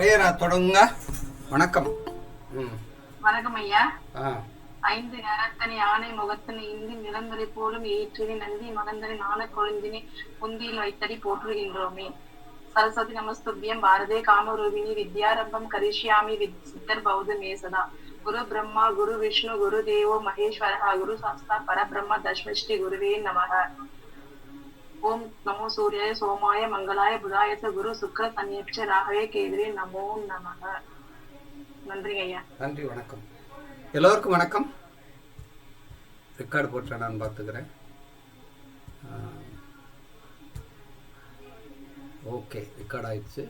பிரேயரா தொடங்குங்க. வணக்கம். வணக்கம் ஐயா. 5 நேரத்தனை ஆணை முகத்தனை இந்தி நிலந்தரை போலும் ஏற்றினை நந்தி மகந்தனை நாண கொழுந்தினை முந்தியில் வைத்தடி போற்றுகின்றோமே. சரஸ்வதி நமஸ்துபியம் பாரதே காமரூபிணி வித்யாரம்பம் கரிஷ்யாமி சித்தர் பௌத மேசதா. குரு பிரம்மா குரு விஷ்ணு குரு தேவோ மகேஸ்வரா குரு சாஸ்தா பரபிரம்ம தஸ்மஸ்ரீ குருவே நமக. ஓம் நமோ சூர்யாய சோமாய மங்களாய புதாயச குரு சுக்ர சன்னியட்ச ராகவே கேதுவே நமோ நமக. நன்றி ஐயா. நன்றி. வணக்கம் எல்லோருக்கும். வணக்கம். ரெக்கார்டு போட்டு நான் பார்த்துக்கிறேன். ஓகே, ரெக்கார்ட் ஆயிடுச்சு.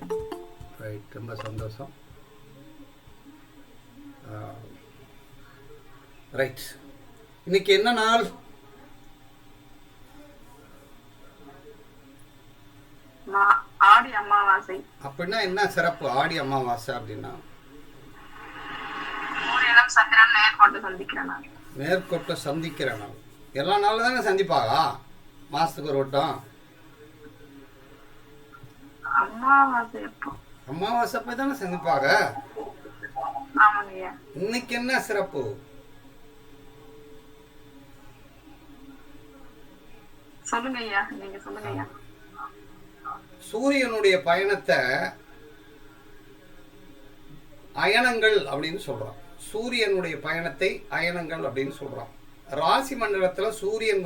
ரைட், ரொம்ப சந்தோஷம். ரைட், இன்னைக்கு என்ன நாள்? ஆடி அமாவாசை. அப்படின்னா என்ன சிறப்பு? ஆடி அமாவாசை அப்படின்னா சந்திரன் நேர்கோட்டை சந்திக்கிற நாள். எல்லா நாளும் தானே சந்திப்பாங்க, மாசத்துக்கு ஒரு வட்டம். அமாவாசை போய் தானே சந்திப்பாங்க. இன்னைக்கு என்ன சிறப்பு? சொல்லுங்க ஐயா, நீங்க சொல்லுங்க ஐயா. சூரியனுடைய பயணத்தை அயனங்கள் அப்படின்னு சொல்றோம். சூரியனுடைய பயணத்தை அயனங்கள் அப்படின்னு சொல்றோம். ராசி மண்டலத்துல சூரியன்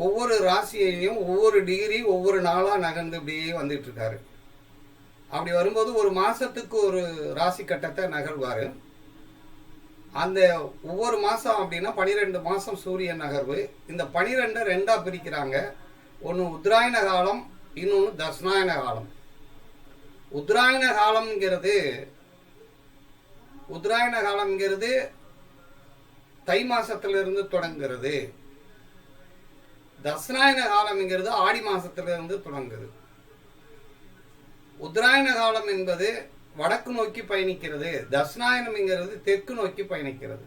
ஒவ்வொரு ராசியையும் ஒவ்வொரு டிகிரி ஒவ்வொரு நாளா நகர்ந்து இப்படியே வந்துட்டு இருக்காரு. அப்படி வரும்போது ஒரு மாசத்துக்கு ஒரு ராசி கட்டத்தை நகர்வாரு. அந்த ஒவ்வொரு மாசம் அப்படின்னா 12 மாசம் சூரியன் நகர்வு. இந்த 12 ரெண்டா பிரிக்கிறாங்க. ஒன்று உத்தராயண காலம், இன்னொன்று தட்சிணாயன காலம். உத்தராயண காலம்ங்கிறது தை மாசத்திலிருந்து தொடங்குகிறது. தட்சிணாயன காலம்ங்கிறது ஆடி மாசத்திலிருந்து தொடங்குது. உத்தராயண காலம் என்பது வடக்கு நோக்கி பயணிக்கிறது. தட்சிணாயனம்ங்கிறது தெற்கு நோக்கி பயணிக்கிறது.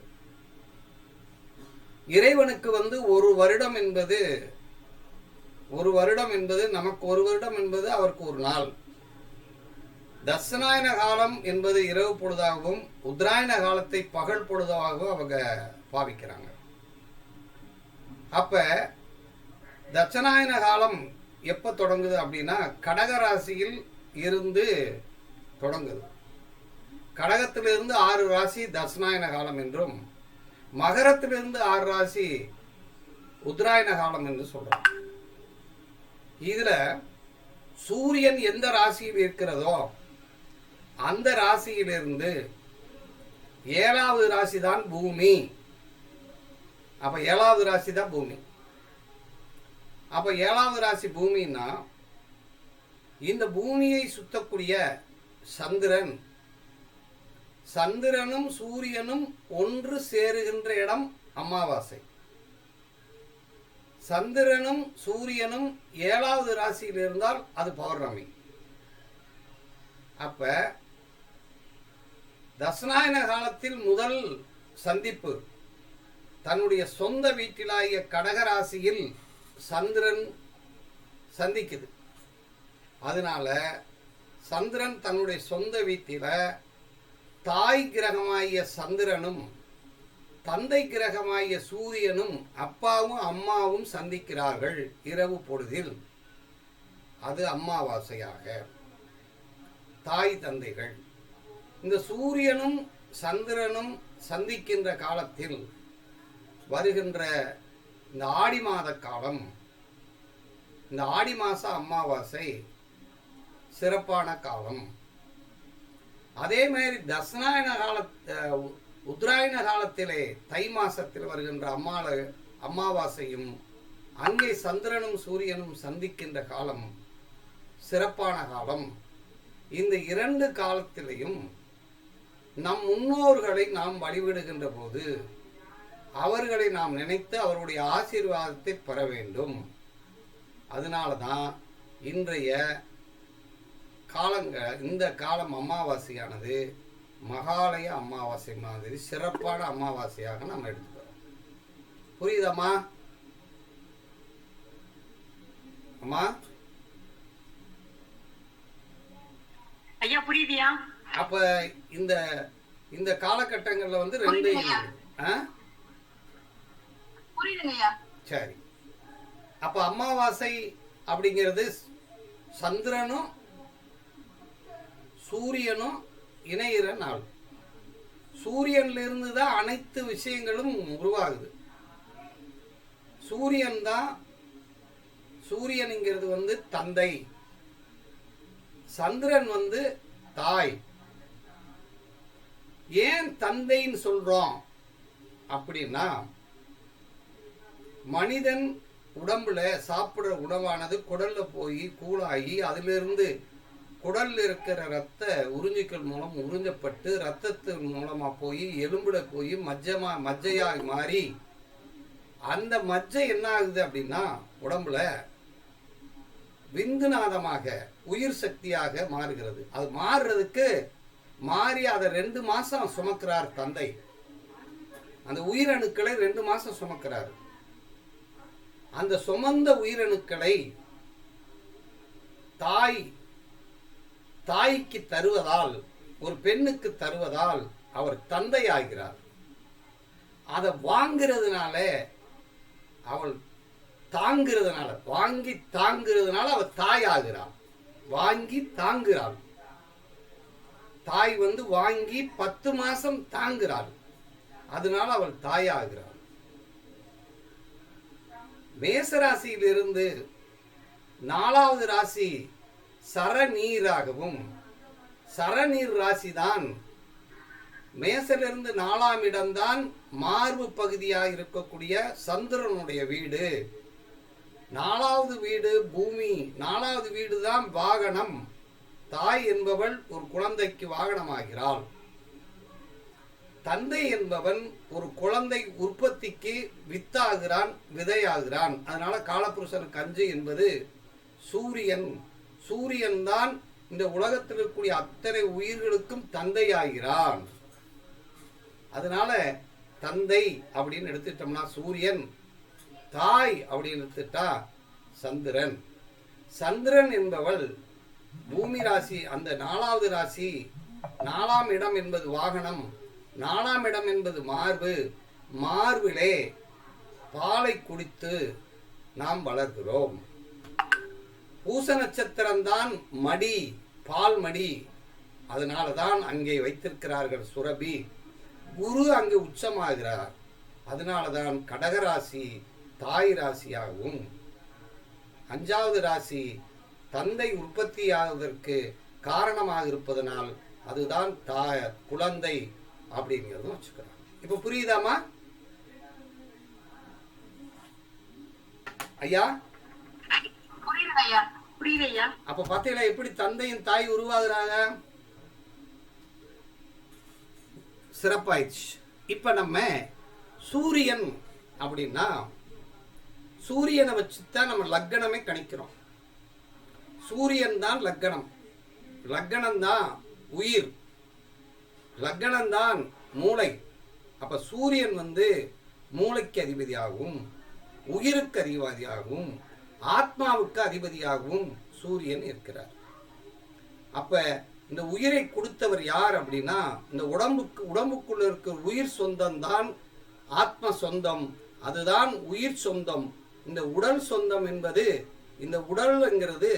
இறைவனுக்கு ஒரு வருடம் என்பது நமக்கு ஒரு வருடம் என்பது அவருக்கு ஒரு நாள். தட்சிணாயன காலம் என்பது இரவு பொழுதாகவும் உத்தராயண காலத்தை பகல் பொழுதாகவும் அவங்க பாவிக்கிறாங்க. அப்ப தட்சிணாயன காலம் எப்ப தொடங்குது அப்படின்னா கடகராசியில் இருந்து தொடங்குது. கடகத்திலிருந்து 6 ராசி தட்சிணாயன காலம் என்றும், மகரத்திலிருந்து 6 ராசி உத்தராயண காலம் என்று சொல்றோம். இதுல சூரியன் எந்த ராசியில் இருக்கிறதோ அந்த ராசியிலிருந்து 7வது ராசி தான் பூமி. அப்ப 7வது ராசி தான் பூமி. அப்ப 7வது ராசி பூமின்னா இந்த பூமியை சுத்தக்கூடிய சந்திரனும் சூரியனும் ஒன்று சேருகின்ற இடம் அமாவாசை. சந்திரனும் சூரியனும் 7வது ராசியில் இருந்தால் அது பௌர்ணமி. அப்ப தட்சிணாயன காலத்தில் முதல் சந்திப்பு தன்னுடைய சொந்த வீட்டிலாகிய கடகராசியில் சந்திரன் சந்திக்குது. அதனால சந்திரன் தன்னுடைய சொந்த வீட்டில தாய் கிரகமாகிய சந்திரனும் தந்தை கிரகமாகிய சூரியனும் அப்பாவும் அம்மாவும் சந்திக்கிறார்கள் இரவு பொழுதில். அது அமாவாசையாக. தாய் தந்தைகள் இந்த சூரியனும் சந்திரனும் சந்திக்கின்ற காலத்தில் வருகின்ற இந்த ஆடி மாத காலம், இந்த ஆடி மாச அமாவாசை சிறப்பான காலம். அதே மாதிரி தட்சிணாயன உத்தராயண காலத்திலே தை மாசத்தில் வருகின்ற அமாவாசையும் அங்கே சந்திரனும் சூரியனும் சந்திக்கின்ற காலம் சிறப்பான காலம். இந்த 2 காலத்திலையும் நம் முன்னோர்களை நாம் வழிபடுகின்ற போது அவர்களை நாம் நினைத்து அவருடைய ஆசீர்வாதத்தை பெற வேண்டும். அதனாலதான் இன்றைய இந்த காலம் அமாவாசையானது மகாலய அமாவாசை மாதிரி சிறப்பான அமாவாசையாக நம்ம எடுத்துக்கிறோம். புரியுதம்மா? அம்மா ஐயா புரியுதியா? அப்ப இந்த இந்த காலகட்டங்கள்ல வந்து ரெண்டு புரியுதுங்கய்யா. சரி. அப்ப அமாவாசை அப்படிங்கிறது சந்திரனும் சூரியனும் இணையிற நாள். சூரியன்ல இருந்து தான் அனைத்து விஷயங்களும் உருவாகுது. சூரியன் தான், சூரியனுங்கிறது வந்து தந்தை, சந்திரன் வந்து தாய். ஏன் தந்தைன்னு சொல்றோம் அப்படின்னா, மனிதன் உடம்புல சாப்பிடுற உணவானது குடல்ல போய் கூழாகி அதிலிருந்து குடல்ல இருக்கிற ரத்த உறிஞ்சிக்கல் மூலம் உறிஞ்சப்பட்டு ரத்தத்தின் மூலமா போய் எலும்புல போய் மஜ்ஜையாக மாறி அந்த மஜ்ஜை என்ன ஆகுது அப்படின்னா உடம்புல விந்துநாதமாக உயிர் சக்தியாக மாறுகிறது. அது மாறுறதுக்கு மாறி அதை 2 மாசம் சுமக்கிறார் தந்தை. அந்த உயிரணுக்களை 2 மாசம் சுமக்கிறார். அந்த சுமந்த உயிரணுக்களை தாய்க்கு தருவதால், ஒரு பெண்ணுக்கு தருவதால் அவர் தந்தை ஆகிறார். அதை வாங்கிறதுனால, அவள் தாங்கிறதுனால, வாங்கி தாங்கிறதுனால அவள் தாய் ஆகிறாள். வாங்கி தாங்குகிறாள். தாய் வந்து வாங்கி 10 மாசம் தாங்குகிறாள். அதனால அவள் தாயாகிறாள். மேசராசியிலிருந்து 4வது ராசி சரநீராகவும், சரநீர் ராசி தான் மேசலிருந்து 4ஆம் இடம்தான் மார்பு பகுதியாக இருக்கக்கூடிய சந்திரனுடைய வீடு. 4வது வீடு பூமி. 4வது வீடு தான் வாகனம். தாய் என்பவள் ஒரு குழந்தைக்கு வாகனமாகிறாள். தந்தை என்பவன் ஒரு குழந்தை உற்பத்திக்கு வித்தாகிறான், விதையாகிறான். அதனால காலபுருஷனுக்கு 5 என்பது சூரியன். சூரியன் தான் இந்த உலகத்தில் இருக்கக்கூடிய அத்தனை உயிர்களுக்கும் தந்தையாகிறான். அதனால தந்தை அப்படின்னு எடுத்துட்டோம்னா சூரியன், தாய் அப்படின்னு எடுத்துட்டா சந்திரன். சந்திரன் என்பவள் பூமி ராசி. அந்த 4வது ராசி, 4ஆம் இடம் என்பது வாகனம், 4ஆம் இடம் என்பது மார்பு. மார்பிலே பாலை குடித்து நாம் வளர்கிறோம். பூச நட்சத்திரம்தான் மடி, பால் மடி. அதனாலதான் அங்கே வைத்திருக்கிறார்கள் சுரபி. குரு அங்கு உச்சமாகிறார். அதனாலதான் கடகராசி தாய் ராசியாகவும், 5வது ராசி தந்தை உற்பத்தியாவதற்கு காரணமாக இருப்பதனால் அதுதான் குழந்தை அப்படிங்கிறதும் வச்சுக்கிறாங்க. இப்ப புரியுதாமா ஐயா? அப்ப பாத்தீங்களா எப்படி தந்தையும் தாய் உருவாகுறாங்க? சிறப்பாயிடுச்சு. இப்ப நம்ம சூரியன் அப்படின்னா, சூரியனை வச்சுதான் நம்ம லக்னமே கணிக்கிறோம். சூரியன் தான் லக்னம். லக்னம் தான் உயிர். லக்னம் தான் மூளை. அப்ப சூரியன் வந்து மூளைக்கு அதிபதியாகவும், உயிருக்கு அதிபதியாகவும், ஆத்மாவுக்கு அதிபதியாகவும் சூரியன் இருக்கிறார். அப்ப இந்த உயிரை கொடுத்தவர் யார் அப்படின்னா, இந்த உடம்புக்குள்ள இருக்கிற உயிர் சொந்தம் தான் ஆத்ம சொந்தம். அதுதான் உயிர் சொந்தம். இந்த உடல் சொந்தம் என்பது, இந்த உடல்ங்கிறது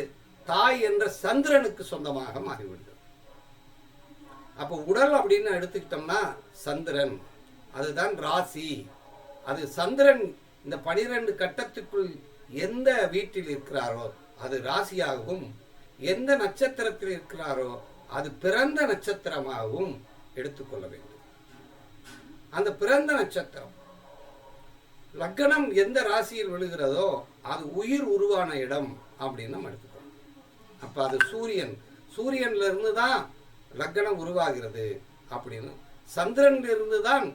தாய் என்ற சந்திரனுக்கு சொந்தமாக மாறிவிடுது. அப்போ உடல் அப்படின்னு எடுத்துக்கிட்டோம்னா சந்திரன், அதுதான் ராசி. அது சந்திரன் இந்த 12 கட்டத்துக்குள் எந்த வீட்டில் இருக்கிறாரோ அது ராசியாகவும், எந்த நட்சத்திரத்தில் இருக்கிறாரோ அது பிறந்த நட்சத்திரமாகவும் எடுத்துக்கொள்ள வேண்டும். அந்த பிறந்த நட்சத்திரம் லக்னம் எந்த ராசியில் விழுகிறதோ அது உயிர் உருவான இடம் அப்படின்னு நம்ம எடுத்துக்கணும். அப்ப அது சூரியன். சூரியன்ல இருந்து தான் லக்னம் உருவாகிறது அப்படின்னு. சந்திரன்ல இருந்து தான்,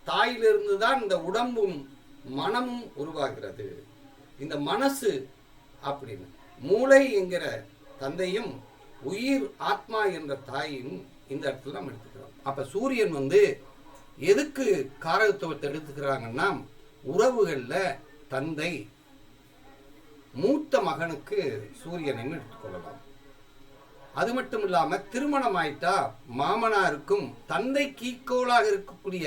தாயிலிருந்து தான் இந்த உடம்பும் மனமும் உருவாகிறது. இந்த மனசு அப்படின்னு மூளை என்கிற தந்தையும் உயிர் ஆத்மா என்ற தாயும் இந்த இடத்துல நம்ம எடுத்துக்கிறோம். அப்ப சூரியன் வந்து எதுக்கு காரகத்துவத்தை எடுத்துக்கிறாங்கன்னா, உறவுகள்ல தந்தை, மூத்த மகனுக்கு சூரியனையும் எடுத்துக்கொள்ளலாம். அது மட்டும் இல்லாம திருமணம் ஆயிட்டா மாமனாருக்கும் தந்தைக்கு ஈக்குவலாக இருக்கக்கூடிய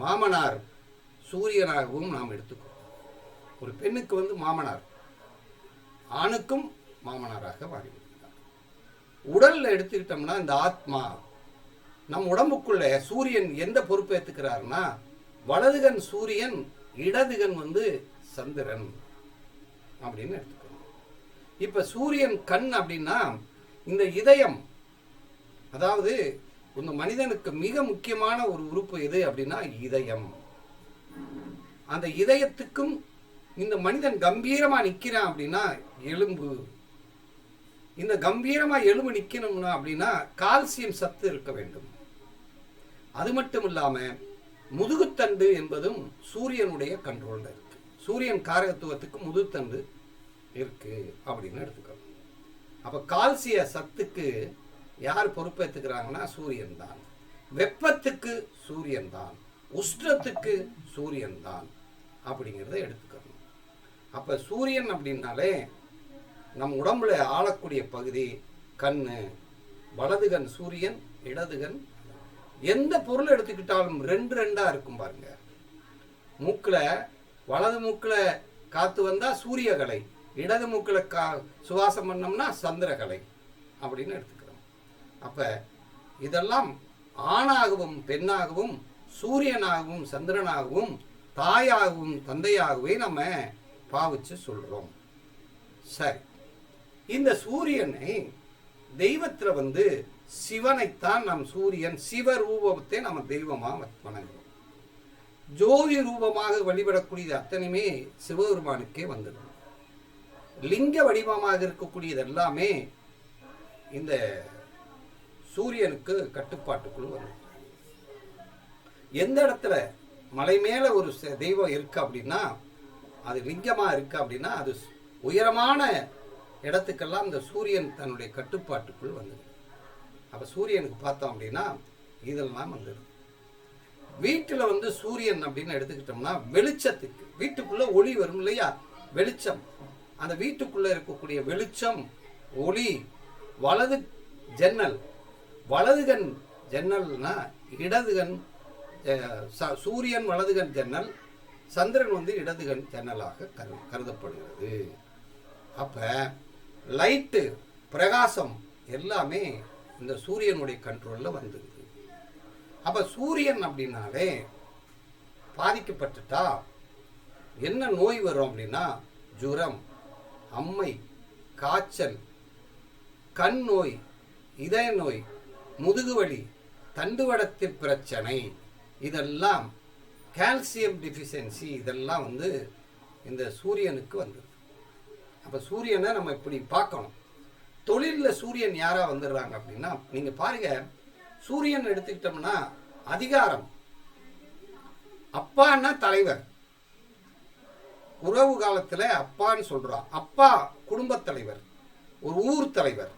மாமனார் சூரியனாகவும் நாம் எடுத்துக்கிறோம். ஒரு பெண்ணுக்கு வந்து மாமனார், ஆணுக்கும் மாமனாராக மாறிவிடுகிறார். உடல்ல எடுத்துக்கிட்டோம்னா இந்த ஆத்மா நம் உடம்புக்குள்ள சூரியன் எந்த பொறுப்பு ஏத்துக்கிறாருன்னா, வலதுகன் சூரியன், இடதுகன் வந்து சந்திரன் அப்படின்னு எடுத்துக்கணும். இப்ப சூரியன் கண் அப்படின்னா இந்த இதயம், அதாவது இந்த மனிதனுக்கு மிக முக்கியமான ஒரு உறுப்பு எது அப்படின்னா இதயம். அந்த இதயத்துக்கும் இந்த மனிதன் கம்பீரமா நிக்கிறான் அப்படின்னா எலும்பு. இந்த கம்பீரமா எலும்பு நிக்கணும்னா அப்படின்னா கால்சியம் சத்து இருக்க வேண்டும். அது மட்டும் இல்லாம முதுகுத்தண்டு என்பதும் சூரியனுடைய கண்ட்ரோல்ல இருக்கு. சூரியன் காரகத்துவத்துக்கு முதுகுத்தண்டு இருக்கு அப்படின்னு எடுத்துக்கணும். அப்ப கால்சிய சத்துக்கு யார் பொறுப்பேற்றுக்கிறாங்கன்னா சூரியன் தான். வெப்பத்துக்கு சூரியன் தான், உஷ்ணத்துக்கு சூரியன் தான் அப்படிங்கிறத எடுத்துக்கணும். அப்ப சூரியன் அப்படின்னாலே நம் உடம்புல ஆளக்கூடிய பகுதி கண்ணு. வலதுகன் சூரியன், இடதுகன். எந்த பொருள் எடுத்துக்கிட்டாலும் ரெண்டு ரெண்டா இருக்கும் பாருங்க. மூக்குல வலது மூக்குல காத்து வந்தா சூரியகலை, இடது மூக்குல சுவாசம் பண்ணோம்னா சந்திரகலை அப்படின்னு எடுத்துக்கிறோம். அப்ப இதெல்லாம் ஆணாகவும் பெண்ணாகவும் சூரியனாகவும் சந்திரனாகவும் தாயாகவும் தந்தையாகவே நம்ம பாவிச்சு சொல்றோம். சரி, இந்த சூரியனை தெய்வத்துல வந்து சிவனைத்தான் நம் சூரியன் சிவரூபத்தை நம்ம தெய்வமா வணங்குறோம். ஜோதி ரூபமாக வழிபடக்கூடியது அத்தனையுமே சிவபெருமானுக்கே வந்துடும். லிங்க வடிவமாக இருக்கக்கூடியது எல்லாமே இந்த சூரியனுக்கு கட்டுப்பாட்டுக்குள் வரும். எந்த இடத்துல மலை மேல ஒரு தெய்வம் இருக்கு அப்படின்னா, அது லிங்கமா இருக்கு அப்படின்னா, அது உயரமான இடத்துக்கெல்லாம் இந்த சூரியன் தன்னுடைய கட்டுப்பாட்டுக்குள் வந்துடும். அப்ப சூரியனுக்கு பார்த்தோம் அப்படின்னா இதெல்லாம் வந்துடும். வீட்டுல வந்து சூரியன் அப்படின்னு எடுத்துக்கிட்டோம்னா வெளிச்சத்துக்கு, வீட்டுக்குள்ள ஒளி வரும் இல்லையா, வெளிச்சம். அந்த வீட்டுக்குள்ள இருக்கக்கூடிய வெளிச்சம், ஒளி. வலது ஜன்னல், வலதுகன் ஜன்னல்னா இடதுகன் சூரியன் வலதுகன் ஜன்னல், சந்திரன் வந்து இடதுகன் ஜன்னலாக கருதப்படுகிறது. அப்ப லைட்டு பிரகாசம் எல்லாமே இந்த சூரியனுடைய கண்ட்ரோல்ல வந்துடுது. அப்ப சூரியன் அப்படின்னாலே பாதிக்கப்பட்டுட்டா என்ன நோய் வரும் அப்படின்னா ஜுரம், அம்மை, காய்ச்சல், கண் நோய், இதய நோய், முதுகுவலி, தண்டுவடத்தில் பிரச்சனை, இதெல்லாம் கால்சியம் டிஃபிஷியன்சி, இதெல்லாம் வந்து இந்த சூரியனுக்கு வந்துடுது. அப்ப சூரியனை நம்ம இப்படி பார்க்கணும். தொழிலில் சூரியன் யாரா வந்துடுறாங்க அப்படின்னா, நீங்க பாருங்க, சூரியன் எடுத்துக்கிட்டோம்னா அதிகாரம். அப்பான்னா தலைவர். உறவு காலத்துல அப்பான்னு சொல்றோம். அப்பா குடும்ப தலைவர், ஒரு ஊர் தலைவர்,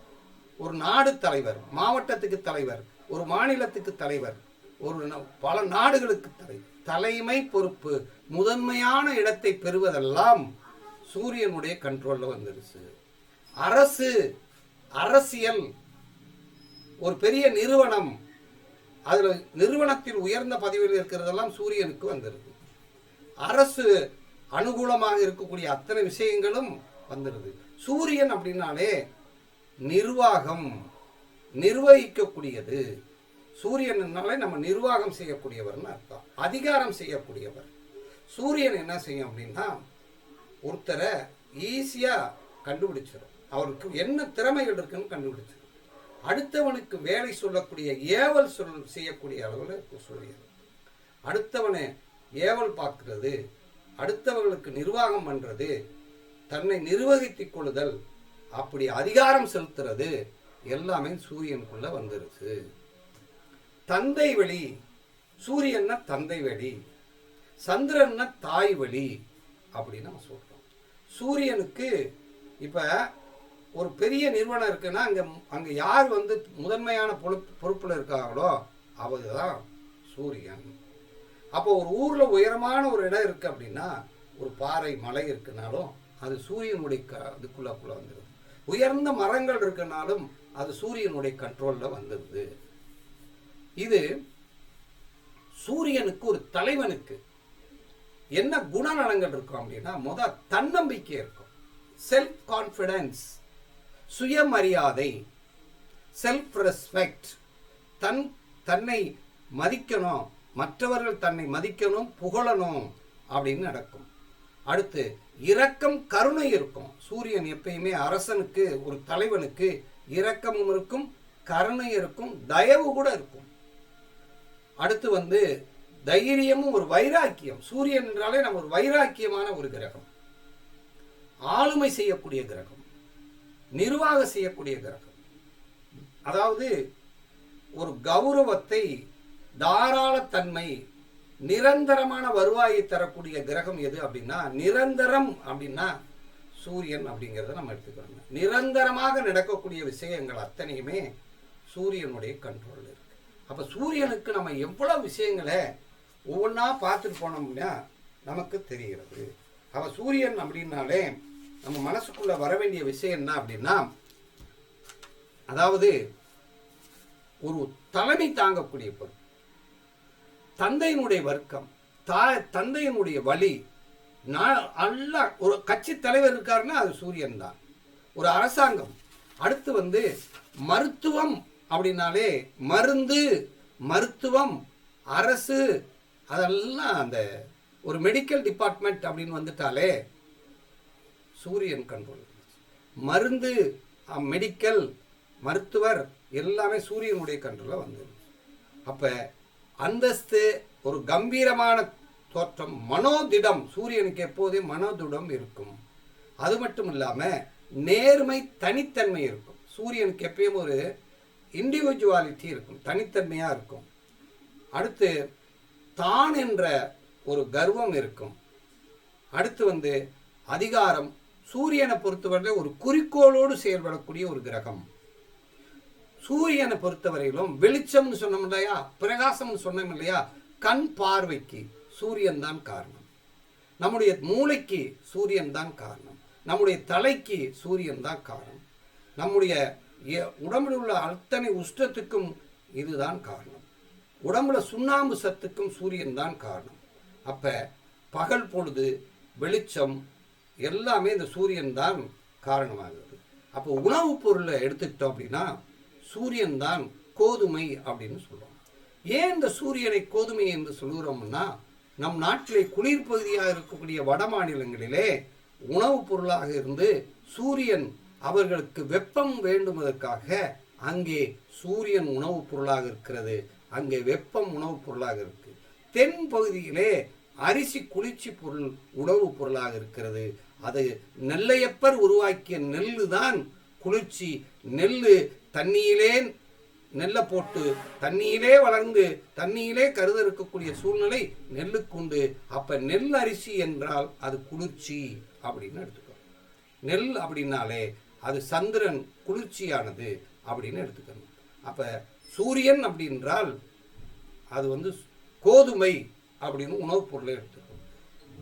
ஒரு நாடு தலைவர், மாவட்டத்துக்கு தலைவர், ஒரு மாநிலத்துக்கு தலைவர், ஒரு பல நாடுகளுக்கு தலைவர். தலைமை பொறுப்பு, முதன்மையான இடத்தை பெறுவதெல்லாம் சூரியனுடைய கண்ட்ரோல்ல வந்துருச்சு. அரசு, அரசியல், ஒரு பெரிய நிறுவனம், அதுல நிறுவனத்தில் உயர்ந்த பதவியில் இருக்கிறதெல்லாம் சூரியனுக்கு வந்துருது. அரசு அனுகூலமாக இருக்கக்கூடிய அத்தனை விஷயங்களும் வந்துடுது. சூரியன் அப்படின்னாலே நிர்வாகம், நிர்வகிக்கக்கூடியது. சூரியன்னாலே நம்ம நிர்வாகம் செய்யக்கூடியவர்னு அர்த்தம், அதிகாரம் செய்யக்கூடியவர். சூரியன் என்ன செய்யும் அப்படின்னா ஒருத்தரை ஈஸியா கண்டுபிடிச்சிடும். அவருக்கு என்ன திறமைகள் இருக்குன்னு கண்டுபிடிச்சிடும். அடுத்தவனுக்கு வேலை சொல்லக்கூடிய ஏவல் செய்யக்கூடிய அளவில் இருக்கும் சூரியன். அடுத்தவனை ஏவல் பார்க்கிறது, அடுத்தவர்களுக்கு நிர்வாகம் பண்றது, தன்னை நிர்வகித்துக் கொள்ளுதல், அப்படி அதிகாரம் செலுத்துறது எல்லாமே சூரியனுக்குள்ள வந்துருச்சு. தந்தை வழி, சூரியன்னா தந்தை வழி, சந்திரன்னா தாய் வழி அப்படின்னு நம்ம சொல்றோம். சூரியனுக்கு இப்ப ஒரு பெரிய நிறுவனம் இருக்குன்னா அங்க யார் வந்து முதன்மையான பொறுப்புல இருக்காங்களோ அவர்தான் சூரியன். அப்போ ஒரு ஊர்ல உயரமான ஒரு இடம் இருக்கு அப்படின்னா, ஒரு பாறை மலை இருக்குனாலும் அது சூரியனுடைய இதுக்குள்ள வந்துடுது. உயர்ந்த மரங்கள் இருக்கனாலும் அது சூரியனுடைய கண்ட்ரோல்ல வந்துடுது. இது சூரியனுக்கு ஒரு தலைவனுக்கு என்ன குணநலங்கள் இருக்கும் அப்படின்னா, தன்னம்பிக்கை இருக்கும், செல்ஃப் கான்ஃபிடன்ஸ், சுயமரியாதை, செல்ஃப் ரெஸ்பெக்ட், தன்னை மதிக்கணும், மற்றவர்கள் தன்னை மதிக்கணும், புகழணும் அப்படின்னு நடக்கும். அடுத்து இரக்கம், கருணை இருக்கும். சூரியன் எப்பயுமே அரசனுக்கு, ஒரு தலைவனுக்கு இரக்கமும் இருக்கும், கருணை இருக்கும், தயவு கூட இருக்கும். அடுத்து தைரியமும் ஒரு வைராக்கியம். சூரியன் என்றாலே நம்ம ஒரு வைராக்கியமான ஒரு கிரகம், ஆளுமை செய்யக்கூடிய கிரகம், நிர்வாகம் செய்யக்கூடிய கிரகம். அதாவது ஒரு கௌரவத்தை, தாராளத்தன்மை, நிரந்தரமான வருவாயை தரக்கூடிய கிரகம் எது அப்படின்னா, நிரந்தரம் அப்படின்னா சூரியன் அப்படிங்கிறத நம்ம எடுத்துக்கிறோம். நிரந்தரமாக நடக்கக்கூடிய விஷயங்கள் அத்தனையுமே சூரியனுடைய கண்ட்ரோல் இருக்கு. அப்ப சூரியனுக்கு நம்ம எவ்வளவு விஷயங்களை ஒவ்வொன்றா பார்த்துட்டு போனோம்னா நமக்கு தெரிகிறது. அப்ப சூரியன் அப்படின்னாலே நம்ம மனசுக்குள்ள வர வேண்டிய விஷயம் என்ன அப்படின்னா, அதாவது ஒரு தலைமை தாங்கக்கூடிய பொருள், தந்தையினுடைய வர்க்கம், தந்தையினுடைய வழி. நல்ல ஒரு கட்சி தலைவர் இருக்காருன்னா அது சூரியன் தான். ஒரு அரசாங்கம். அடுத்து மருத்துவம் அப்படின்னாலே மருந்து, மருத்துவம், அரசு, அதெல்லாம் அந்த ஒரு மெடிக்கல் டிபார்ட்மெண்ட் அப்படின்னு வந்துட்டாலே சூரியன் கண்ட்ரோல். மருந்து, மெடிக்கல், மருத்துவர் எல்லாமே சூரியனுடைய கண்ட்ரோல்ல வந்துடும். அப்ப அந்தஸ்து, ஒரு கம்பீரமான தோற்றம், மனோதிடம், சூரியனுக்கு எப்போதே மனோதிடம் இருக்கும். அது மட்டும் இல்லாம நேர்மை, தனித்தன்மை இருக்கும். சூரியனுக்கு எப்பயும் ஒரு இண்டிவிஜுவாலிட்டி இருக்கும், தனித்தன்மையா இருக்கும். அடுத்து தான் என்ற ஒரு கர்வம் இருக்கும். அடுத்து அதிகாரம். சூரியனை பொறுத்தவரை ஒரு குறிக்கோளோடு செயல்படக்கூடிய ஒரு கிரகம். சூரியனை பொறுத்தவரையிலும் வெளிச்சம்னு சொன்னோம் இல்லையா, பிரகாசம்னு சொன்னோம் இல்லையா, கண் பார்வைக்கு சூரியன் தான் காரணம். நம்முடைய மூளைக்கு சூரியன் தான் காரணம். நம்முடைய தலைக்கு சூரியன் தான் காரணம். நம்முடைய உடம்பில் உள்ள அத்தனை உஷ்டத்துக்கும் இதுதான் காரணம். உடம்புல சுண்ணாம்பு சத்துக்கும் சூரியன் தான் காரணம். அப்ப பகல் பொழுது, வெளிச்சம் எல்லாமே இந்த சூரியன் தான் காரணமாகிறது. அப்போ உணவுப் பொருளை எடுத்துக்கிட்டோம் அப்படின்னா சூரியன் தான் கோதுமை அப்படின்னு சொல்றோம். ஏன் இந்த சூரியனை கோதுமை என்று சொல்கிறோம்னா, நம் நாட்டிலே குளிர் பகுதியாக இருக்கக்கூடிய வட மாநிலங்களிலே உணவுப் பொருளாக இருந்து சூரியன் அவர்களுக்கு வெப்பம் வேண்டுவதற்காக அங்கே சூரியன் உணவுப் பொருளாக இருக்கிறது. அங்கே வெப்பம் உணவுப் பொருளாக இருக்கு. தென் பகுதியிலே அரிசி குளிர்ச்சி பொருள் உணவுப் பொருளாக இருக்கிறது. அது நெல்லையப்பர் உருவாக்கிய நெல்லு தான் குளிர்ச்சி. நெல்லு தண்ணியிலே, நெல்லை போட்டு தண்ணியிலே வளர்ந்து தண்ணியிலே கருத இருக்கக்கூடிய சூழ்நிலை நெல்லுக்குண்டு. அப்ப நெல் அரிசி என்றால் அது குளிர்ச்சி அப்படின்னு எடுத்துக்கணும். நெல் அப்படின்னாலே அது சந்திரன் குளிர்ச்சியானது அப்படின்னு எடுத்துக்கணும். அப்ப சூரியன் அப்படின்றால் அது கோதுமை அப்படின்னு உணவுப் பொருளை எடுத்துக்கணும்.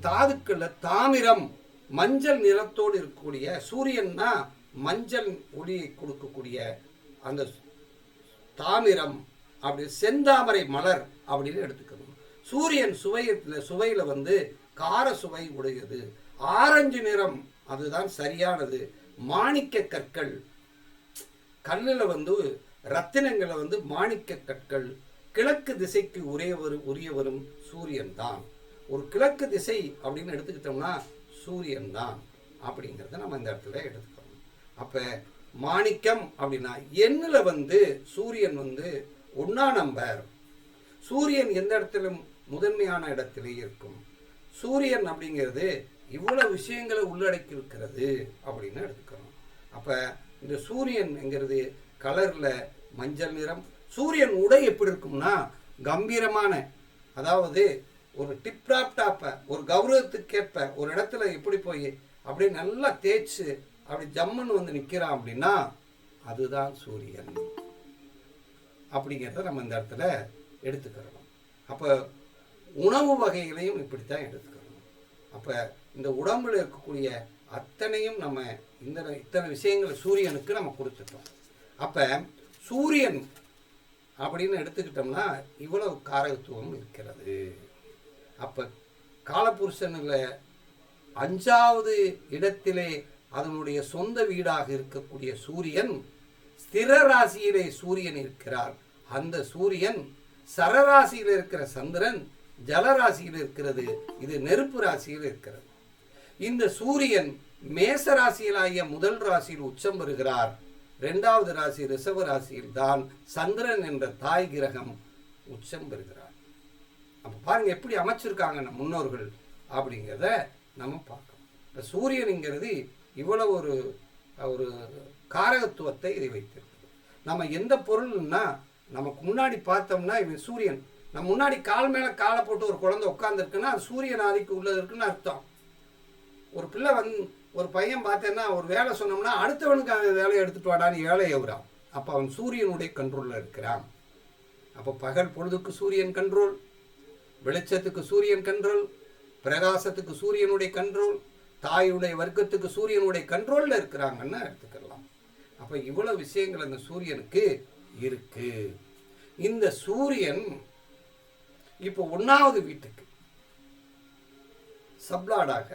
தாதுக்கள்ல தாமிரம், மஞ்சள் நிறத்தோடு இருக்கக்கூடிய சூரியன்னா மஞ்சள் ஒளியை கொடுக்கக்கூடிய அந்த தாமிரம், அப்படி செந்தாமரை மலர் அப்படின்னு எடுத்துக்கணும். சூரியன் சுவையில கார சுவை உடையது. ஆரஞ்சு நிறம் அதுதான் சரியானது. மாணிக்க கற்கள், கல்லில் ரத்தினங்களை மாணிக்க கற்கள். கிழக்கு திசைக்கு உரியவரும் சூரியன் தான். ஒரு கிழக்கு திசை அப்படின்னு எடுத்துக்கிட்டோம்னா சூரியன் தான் அப்படிங்கிறத நம்ம இந்த இடத்துல எடுத்துக்கணும். அப்ப மாணிக்கம் அப்படின்னா எண்ணில் சூரியன் 1ஆம் நம்பர். சூரியன் எந்த இடத்திலும் முதன்மையான இடத்திலே இருக்கும். சூரியன் அப்படிங்கிறது இவ்வளவு விஷயங்களை உள்ளடக்கி இருக்கிறது அப்படின்னு எடுத்துக்கிறோம். அப்ப இந்த சூரியன் என்கிறது கலர்ல மஞ்சள் நிறம். சூரியன் உடை எப்படி இருக்கும்னா கம்பீரமான, அதாவது ஒரு டிப்டாப் டாப்ப, ஒரு கௌரவத்துக்கேற்ப ஒரு இடத்துல எப்படி போய் அப்படி நல்லா தேய்ச்சு அப்படி ஜம்முன்னு நிற்கிறான் அப்படின்னா அதுதான் சூரியன் அப்படிங்கிறத நம்ம இந்த இடத்துல எடுத்துக்கிறோம். அப்போ உணவு வகைகளையும் இப்படித்தான் எடுத்துக்கிறோம். அப்போ இந்த உடம்புல இருக்கக்கூடிய அத்தனையும் நம்ம இத்தனை விஷயங்களை சூரியனுக்கு நம்ம கொடுத்துட்டோம். அப்போ சூரியன் அப்படின்னு எடுத்துக்கிட்டோம்னா இவ்வளவு காரகத்துவம் இருக்கிறது. அப்போ காலபுருஷனில் 5வது இடத்திலே அதனுடைய சொந்த வீடாக இருக்கக்கூடிய சூரியன், ஸ்திர ராசியிலே சூரியன் இருக்கிறார். அந்த சூரியன் சரராசியில் இருக்கிற சந்திரன் ஜலராசியில் இருக்கிறது. இது நெருப்பு ராசியில் இருக்கிறது. இந்த சூரியன் மேச ராசியிலாகிய முதல் ராசியில் உச்சம் பெறுகிறார். 2வது ராசி ரிஷப ராசியில் தான் சந்திரன் என்ற தாய் கிரகம் உச்சம் பெறுகிறார். அப்போ பாருங்க எப்படி அமைச்சிருக்காங்க நம்ம முன்னோர்கள் அப்படிங்கிறத நம்ம பார்க்கணும். இப்போ சூரியனுங்கிறது இவ்வளவு ஒரு காரகத்துவத்தை இதை வைத்திருக்குது. நம்ம எந்த பொருள்னா நமக்கு முன்னாடி பார்த்தோம்னா இவன் சூரியன் நம்ம முன்னாடி கால் மேலே காலை போட்டு ஒரு குழந்தை உட்காந்துருக்குன்னா அது சூரியன் ஆதிக்கு உள்ளது இருக்குன்னு அர்த்தம். ஒரு பிள்ளை ஒரு பையன் பார்த்தேன்னா ஒரு வேலை சொன்னோம்னா அடுத்தவனுக்கு அந்த வேலையை எடுத்துட்டு வாடான்னு வேலையை எவரான். அப்போ அவன் சூரியனுடைய கண்ட்ரோலில் இருக்கிறான். அப்போ பகல் பொழுதுக்கு சூரியன் கண்ட்ரோல், வெளிச்சத்துக்கு சூரியன் கண்ட்ரோல், பிரகாசத்துக்கு சூரியனுடைய கண்ட்ரோல், தாயுடைய வர்க்கத்துக்கு சூரியனுடைய கண்ட்ரோலில் இருக்கிறாங்கன்னு எடுத்துக்கலாம். அப்போ இவ்வளவு விஷயங்கள் அந்த சூரியனுக்கு இருக்கு. இந்த சூரியன் இப்போ 1வது வீட்டுக்கு சப்ளாடாக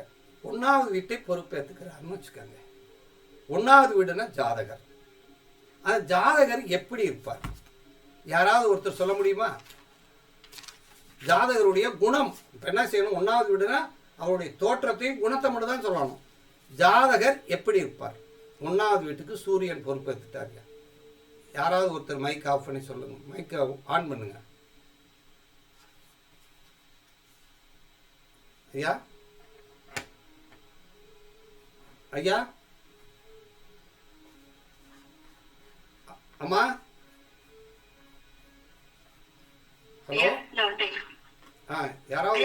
1வது வீட்டை பொறுப்பேற்றுக்கிறார்னு வச்சுக்கோங்க. 1வது வீடுனா ஜாதகர். அந்த ஜாதகர் எப்படி இருப்பார்? யாராவது ஒருத்தர் சொல்ல முடியுமா? ஜாதகருடைய குணம் இப்போ என்ன செய்யணும்? 1வது வீடுனா அவருடைய தோற்றத்தையும் குணத்தை மட்டும் தான் சொல்லணும். ஜாதகர் எப்படி இருப்பார்? 1வது வீட்டுக்கு சூரியன் பொறுப்பேற்றுட்டார். யாராவது ஒருத்தர் மைக் ஆஃப் பண்ணி சொல்லுங்க. மைக்கை ஆன் பண்ணுங்க. ஐயா ஐயா அம்மா ஹலோ யாராவது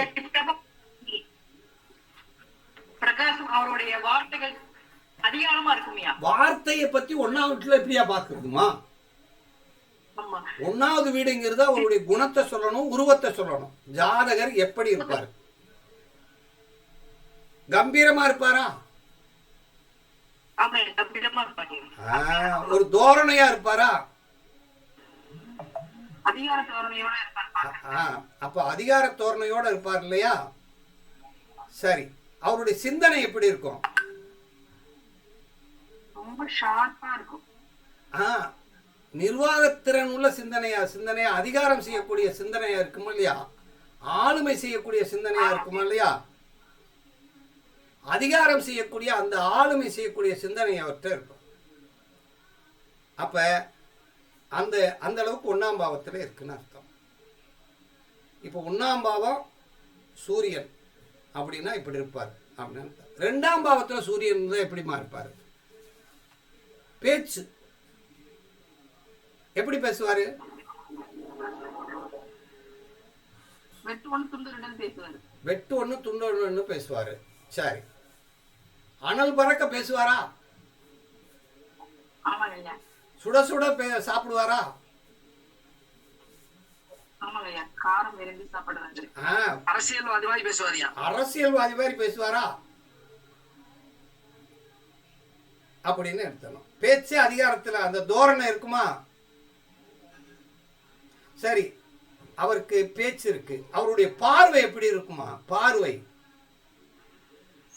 பிரகாசம் அவருடைய வார்த்தைகள் அதிகாரமா இருக்குமியா? வார்த்தையை பத்தி 1வது வீட்டுல எப்படியா பாக்குறதுமா? 1வது வீடுங்கிறது அவருடைய குணத்தை சொல்லணும், உருவத்தை சொல்லணும். ஜாதகர் எப்படி இருப்பார்? கம்பீரமா இருப்பாரா? ஒரு தோரணையா இருப்பாரா? அப்ப அதிகார தோரணையோட இருப்பார் இல்லையா? சரி, அவருடைய சிந்தனை எப்படி இருக்கும்? ரொம்ப ஷார்ப்பா இருக்கும். நிர்வாகத்திறன் உள்ள சிந்தனையா அதிகாரம் செய்யக்கூடிய சிந்தனையா இருக்கும் இல்லையா? ஆளுமை செய்யக்கூடிய சிந்தனையா இருக்கும் இல்லையா? அதிகாரம் செய்யக்கூடிய அந்த ஆளுமை செய்யக்கூடிய சிந்தனை அவர்கிட்ட இருக்கும். அப்ப அந்த அந்த அளவுக்கு 1ஆம் பாவத்தில் இருக்குன்னு அர்த்தம். இப்போ 1ஆம் பாவம் சூரியன் அப்படின்னா இப்படி இருப்பார் அப்படின்னு. 2ஆம் பாவத்தில் சூரியன் தான் எப்படிமா இருப்பார்? பேச்சு எப்படி பேசுவாரு? வெட்டு ஒண்ணு துண்டு ஒண்ணு பேசுவாரு. சரி, அனல் பறக்க பேசுவாரா? சுட சுட சாப்பிடுவாரா? அரசியல்வாதி மாதிரி பேசுவாரா அப்படின்னு எடுத்தணும். பேச்சு அதிகாரத்துல அந்த தோரணை இருக்குமா? சரி, அவருக்கு பேச்சு இருக்கு. அவருடைய பார்வை எப்படி இருக்குமா? பார்வை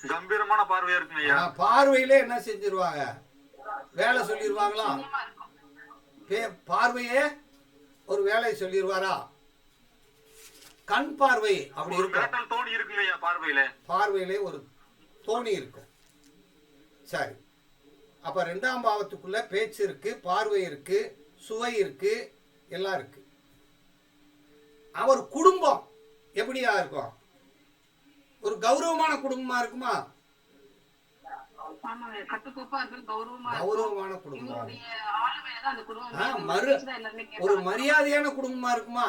கம்பீரமான பார்வையா இருக்குங்க. பார்வையில என்ன செஞ்சிருவாங்க? வேலை சொல்லிடுவாங்களா? பார்வையே ஒரு வேலை சொல்லிடுவாரா? கண் பார்வை அப்படி இருக்கும். தோணி இருக்குங்கய்யா பார்வையிலே ஒரு தோணி இருக்கும். சரி, அப்ப 2ஆம் பாவத்துக்குள்ள பேச்சு இருக்கு, பார்வை இருக்கு, சுவை இருக்கு, எல்லாம் இருக்கு. அவர் குடும்பம் எப்படியா இருக்கும்? ஒரு கௌரவமான குடும்பமா இருக்குமா? கௌரவமான குடும்பம். ஒரு மரியாதையான குடும்பமா இருக்குமா?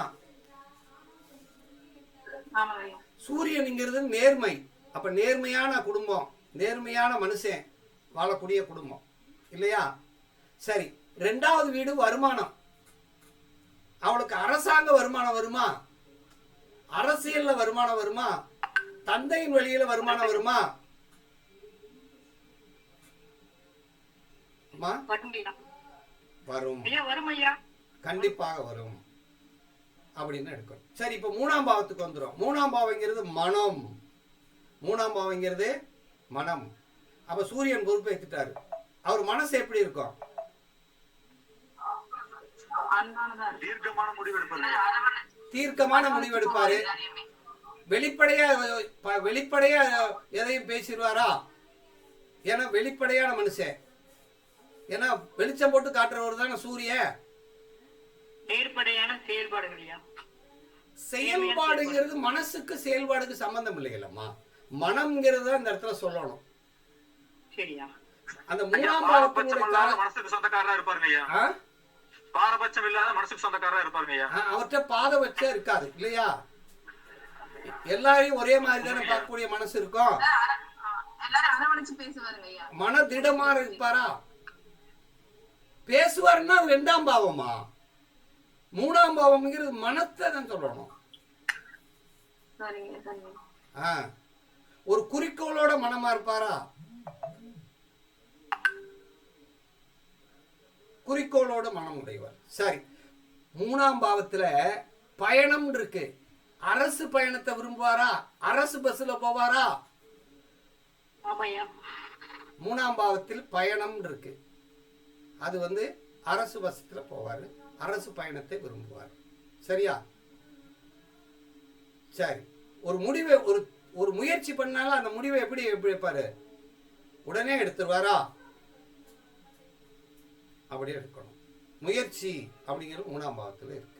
சூரியன்ங்கிறது நேர்மை. அப்ப நேர்மையான குடும்பம், நேர்மையான மனுஷன் வாழக்கூடிய குடும்பம் இல்லையா? சரி, 2வது வீடு வருமானம். அவளுக்கு அரசாங்க வருமானம் வருமா? அரசியல்ல வருமானம் வருமா? தந்தையின் வழியில வருமானம் வருமா? அம்மா வரும், கண்டிப்பாக வரும் அப்படின்னு எடுக்கணும். சரி, இப்ப 3ஆம் பாவத்துக்கு வந்துடும். 3ஆம் பாவங்கிறது மனம். 3ஆம் பாவங்கிறது மனம். அப்ப சூரியன் பொறுப்பு எடுத்துட்டாரு. அவர் மனசு எப்படி இருக்கும்? தீர்க்கமான முடிவெடுப்பாரு. வெளிப்படையா எதையும் பேசிடுவாரா? ஏன்னா வெளிப்படையான மனுஷன். ஏன்னா வெளிச்சம் போட்டு காட்டுறவர் தானே சூரியன். செயல்பாடுங்கிறது மனசுக்கு செயல்பாடுக்கு சம்பந்தம் இல்லைங்களம்மா. மனம்ங்கிறது இந்த இடத்துல சொல்லணும். அந்த 3ஆம் பாவத்தினுடைய மனசுக்கு சொந்தக்காரரா இருப்பாருங்க ஐயா. பாரபட்சம் இல்லாத மனசுக்கு சொந்தக்காரரா இருப்பாருங்க ஐயா. அவர்கிட்ட பாதபட்சம் இருக்காது இல்லையா? எல்லாரையும் ஒரே மாதிரி தானே பார்க்கக்கூடிய மனசு இருக்கும். மன திடமா இருப்பாரா? பேசுவாருன்னா 2ஆம் பாவமா? 3ஆம் பாவம்ங்கிறது மனத்தை தான் சொல்லணும். ஒரு குறிக்கோளோட மனமா இருப்பாரா? குறிக்கோளோட மனம் உடையவர். சரி, 3ஆம் பாவத்துல பயணம் இருக்கு. அரசு பயணத்தை விரும்புவாரா? அரசு பஸ்ல போவாரா? 3ஆம் பாவத்தில் பயணம் இருக்கு. அது அரசு பஸ்ல போவாரு. அரசு பயணத்தை விரும்புவார். சரியா? சரி, ஒரு முடிவை ஒரு முயற்சி பண்ணாலும் அந்த முடிவை எப்படி எடுப்பாரு? உடனே எடுத்துருவாரா? அப்படி எடுக்கணும். முயற்சி அப்படிங்கிறது 3ஆம் பாவத்தில் இருக்கு.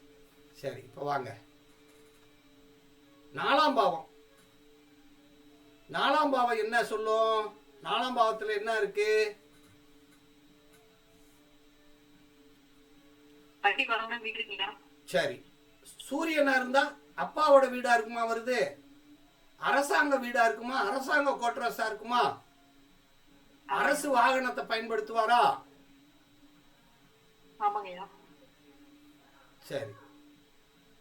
சரி, இப்போ வாங்க 4ஆம் பாவம். 4ஆம் பாவம் என்ன சொல்லும்? 4ஆம் பாவத்தில் என்ன இருக்கு? சரி, சூரியனா இருந்தா அப்பாவோட வீடா இருக்குமா? வருது அரசாங்க வீடா இருக்குமா? அரசாங்க கோட்ரஸா இருக்குமா? அரசு வாகனத்தை பயன்படுத்துவாரா? சரி,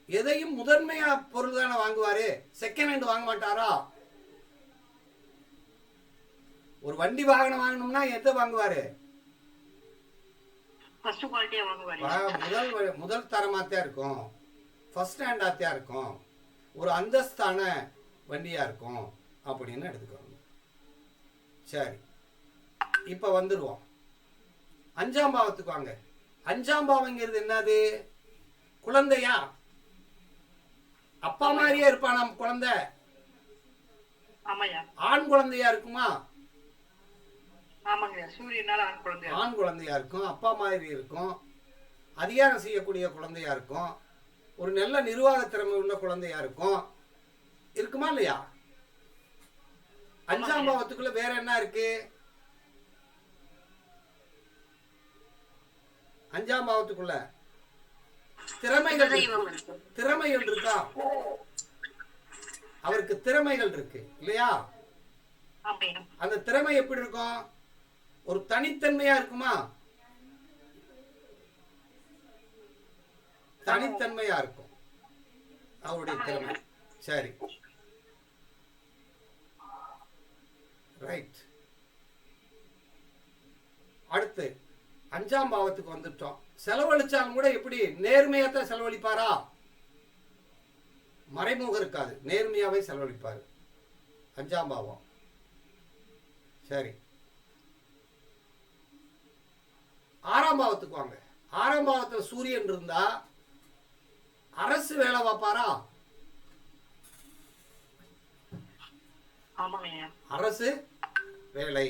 எதையும் முதன்மையா பொருள் தானே வாங்குவாரு. செகண்ட் ஹேண்ட் வாங்க மாட்டாரா? ஒரு வண்டி வாகனம் வாங்கணும்னா எதை வாங்குவாரு? முதல் தரமாத்தான் இருக்கும். ஃபர்ஸ்ட் ஹேண்டாத்தான் இருக்கும். ஒரு அந்தஸ்தான வண்டியா இருக்கும் அப்படின்னு எடுத்துக்கணும். சரி, இப்ப வந்துருவோம் 5ஆம் பாவத்துக்கு வாங்க. 5ஆம் பாவங்கிறது என்னது? குழந்தையா? அப்பா மாதிரியே இருப்பானா குழந்தை? ஆண் குழந்தையா இருக்குமா? ஆண் குழந்தையா இருக்கும். அப்பா மாதிரி இருக்கும். அதிகாரம் செய்யக்கூடிய குழந்தையா இருக்கும். ஒரு நல்ல நிர்வாக திறமை உள்ள குழந்தையா இருக்கும். இருக்குமா இல்லையா? 5ஆம் பாவத்துக்குள்ள வேற என்ன இருக்கு? 5ஆம் பாவத்துக்குள்ள திறமைகள் இருக்கா? அவருக்கு திறமைகள் இருக்கு இல்லையா? அந்த திறமை எப்படி இருக்கும்? ஒரு தனித்தன்மையா இருக்குமா? தனித்தன்மையா இருக்கும் அவருடைய திறமை. சரி, ரைட். அடுத்து 5ஆம் பாவத்துக்கு வந்துட்டோம். செலவழிச்சாலும் கூட எப்படி? நேர்மையாத்தான் செலவழிப்பாரா? மறைமுகம் இருக்காது, நேர்மையாவே செலவழிப்பாரு 5ஆம் பாவம். சரி, 6ஆம் பாவத்துக்கு வாங்க. 6ஆம் பாவத்துல சூரியன் இருந்தா அரசு வேலை பார்ப்பாரா? அரசு வேலை.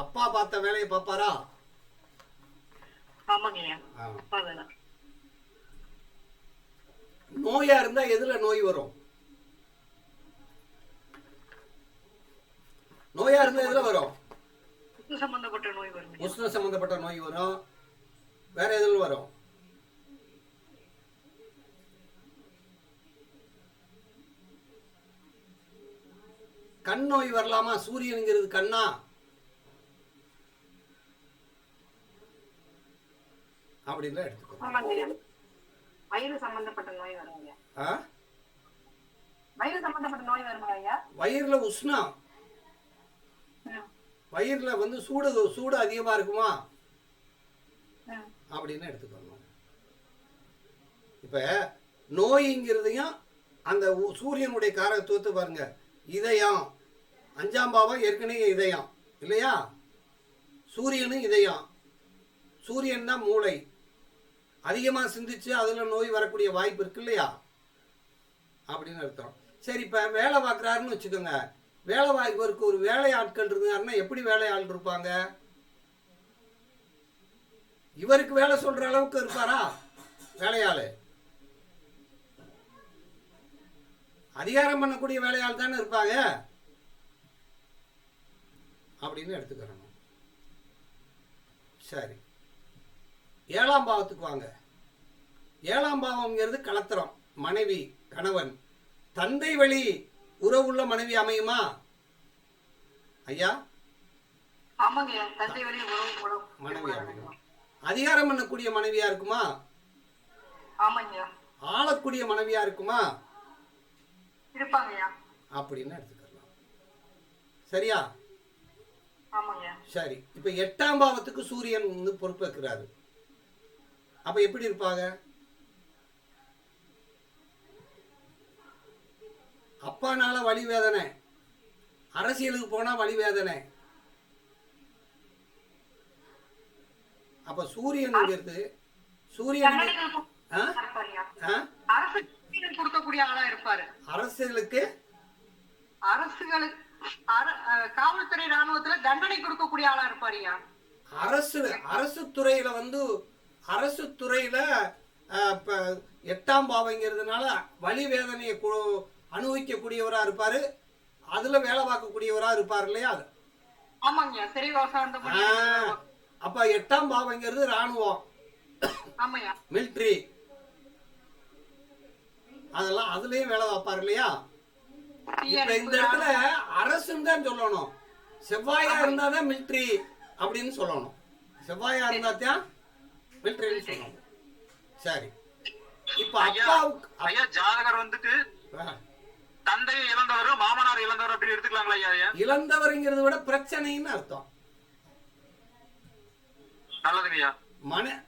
அப்பா பார்த்த வேலையை பார்ப்பாரா? நோயா இருந்தா எதுல நோய் வரும்? நோயா இருந்தா எதுல வரும்? உஷ்ண சம்பந்தப்பட்ட நோய் வரும். வேற எதுல வரும்? கண் நோய் வரலாமா? சூரியனுங்கிறது கண்ணா? அப்படின்னு எடுத்துக்கோ. வயிறு சம்பந்தப்பட்ட நோய் வருங்க. வயிறு சம்பந்தப்பட்ட நோய் வருமா ஐயா? வயிறுல உஷ்ணம், வயிறில் வந்து சூடு அதிகமாக இருக்குமா ம். அப்படின்னு எடுத்துக்கணும். இப்போ நோய்ங்கிறதையும் அந்த சூரியனுடைய காரகத்துவத்தை பாருங்க. இதயம் 5ஆம் பாவம் ஏற்கனவே இதயம் இல்லையா, சூரியனும் இதயம். சூரியன் தான் மூளை. அதிகமாக சிந்திச்சு அதில் நோய் வரக்கூடிய வாய்ப்பு இருக்கு இல்லையா அப்படின்னு அர்த்தம். சரி, இப்போ வேலை பார்க்குறாருன்னு வச்சுக்கோங்க. வேலை வாய்ப்பவருக்கு ஒரு வேலை ஆட்கள் இருந்தாருன்னா எப்படி வேலை ஆள் இருப்பாங்க? இவருக்கு வேலை சொல்ற அளவுக்கு இருப்பாரா வேலையாள்? அதிகாரம் பண்ணக்கூடிய வேலையாள் தானே இருப்பாங்க அப்படின்னு எடுத்துக்கிறோம். சரி, 7ஆம் பாவத்துக்கு வாங்க. 7ஆம் பாவம்ங்கிறது கலத்திரம். மனைவி, கணவன், தந்தை வழி உறவுள்ள மனைவி அமையுமா ஐயா? ஆமாங்க, தந்தை வழி உறவு மனைவி அமையுமா? அதிகாரம் பண்ணக்கூடிய மனைவியா இருக்குமா? ஆமாங்க. ஆளக்கூடிய மனைவியா இருக்குமா? இருப்பாங்கய்யா. அப்படின்னு எடுத்துக்கலாம். சரியா? ஆமாங்க. சரி, இப்ப 8ஆம் பாவத்துக்கு சூரியன் வந்து பொறுப்பேற்கிறாரு. அப்ப எப்படி இருப்பாங்க? அப்பானால வலி வேதனை, அரசியலுக்கு போனா வலி வேதனை. அப்ப சூரியன்ங்கிறது சூரியன் கொடுக்கக்கூடிய ஆளா இருப்பாரு. அரசுகளுக்கு காவல்துறை ராணுவத்துல தண்டனை கொடுக்கக்கூடிய ஆளா இருப்பாருயா. அரசு துறையில வந்து அரசு துறையில 8ஆம் பாவங்கிறதுனால வலி வேதனையை அனுபவிக்கக்கூடியவரா இருப்பாரு. அதுல வேலை பார்க்கக்கூடியவரா இருப்பார் இல்லையா? ஆமாங்க, சிறைவாசம். அப்ப 8ஆம் பாவங்கிறது ராணுவம், மிலிட்ரி, அதெல்லாம் அதுலயும் வேலை பார்ப்பார் இல்லையா? இப்ப இந்த இடத்துல அரசுன்னு தான் சொல்லணும். செவ்வாயா இருந்தாதான் மிலிட்ரி அப்படின்னு சொல்லணும். செவ்வாயா இருந்தா தான் மிலிட்ரின்னு சொல்லணும். சரி, இப்ப அப்பாவுக்கு ஜாதகர் வந்துட்டு தந்தையை இழந்தவர், மாமனார் இழந்தவர் அப்படி எடுத்துக்கலாங்களா ஐயா? இழந்தவர்ங்கிறத விட பிரச்சனைன்னு அர்த்தம். நல்லதுங்கய்யா.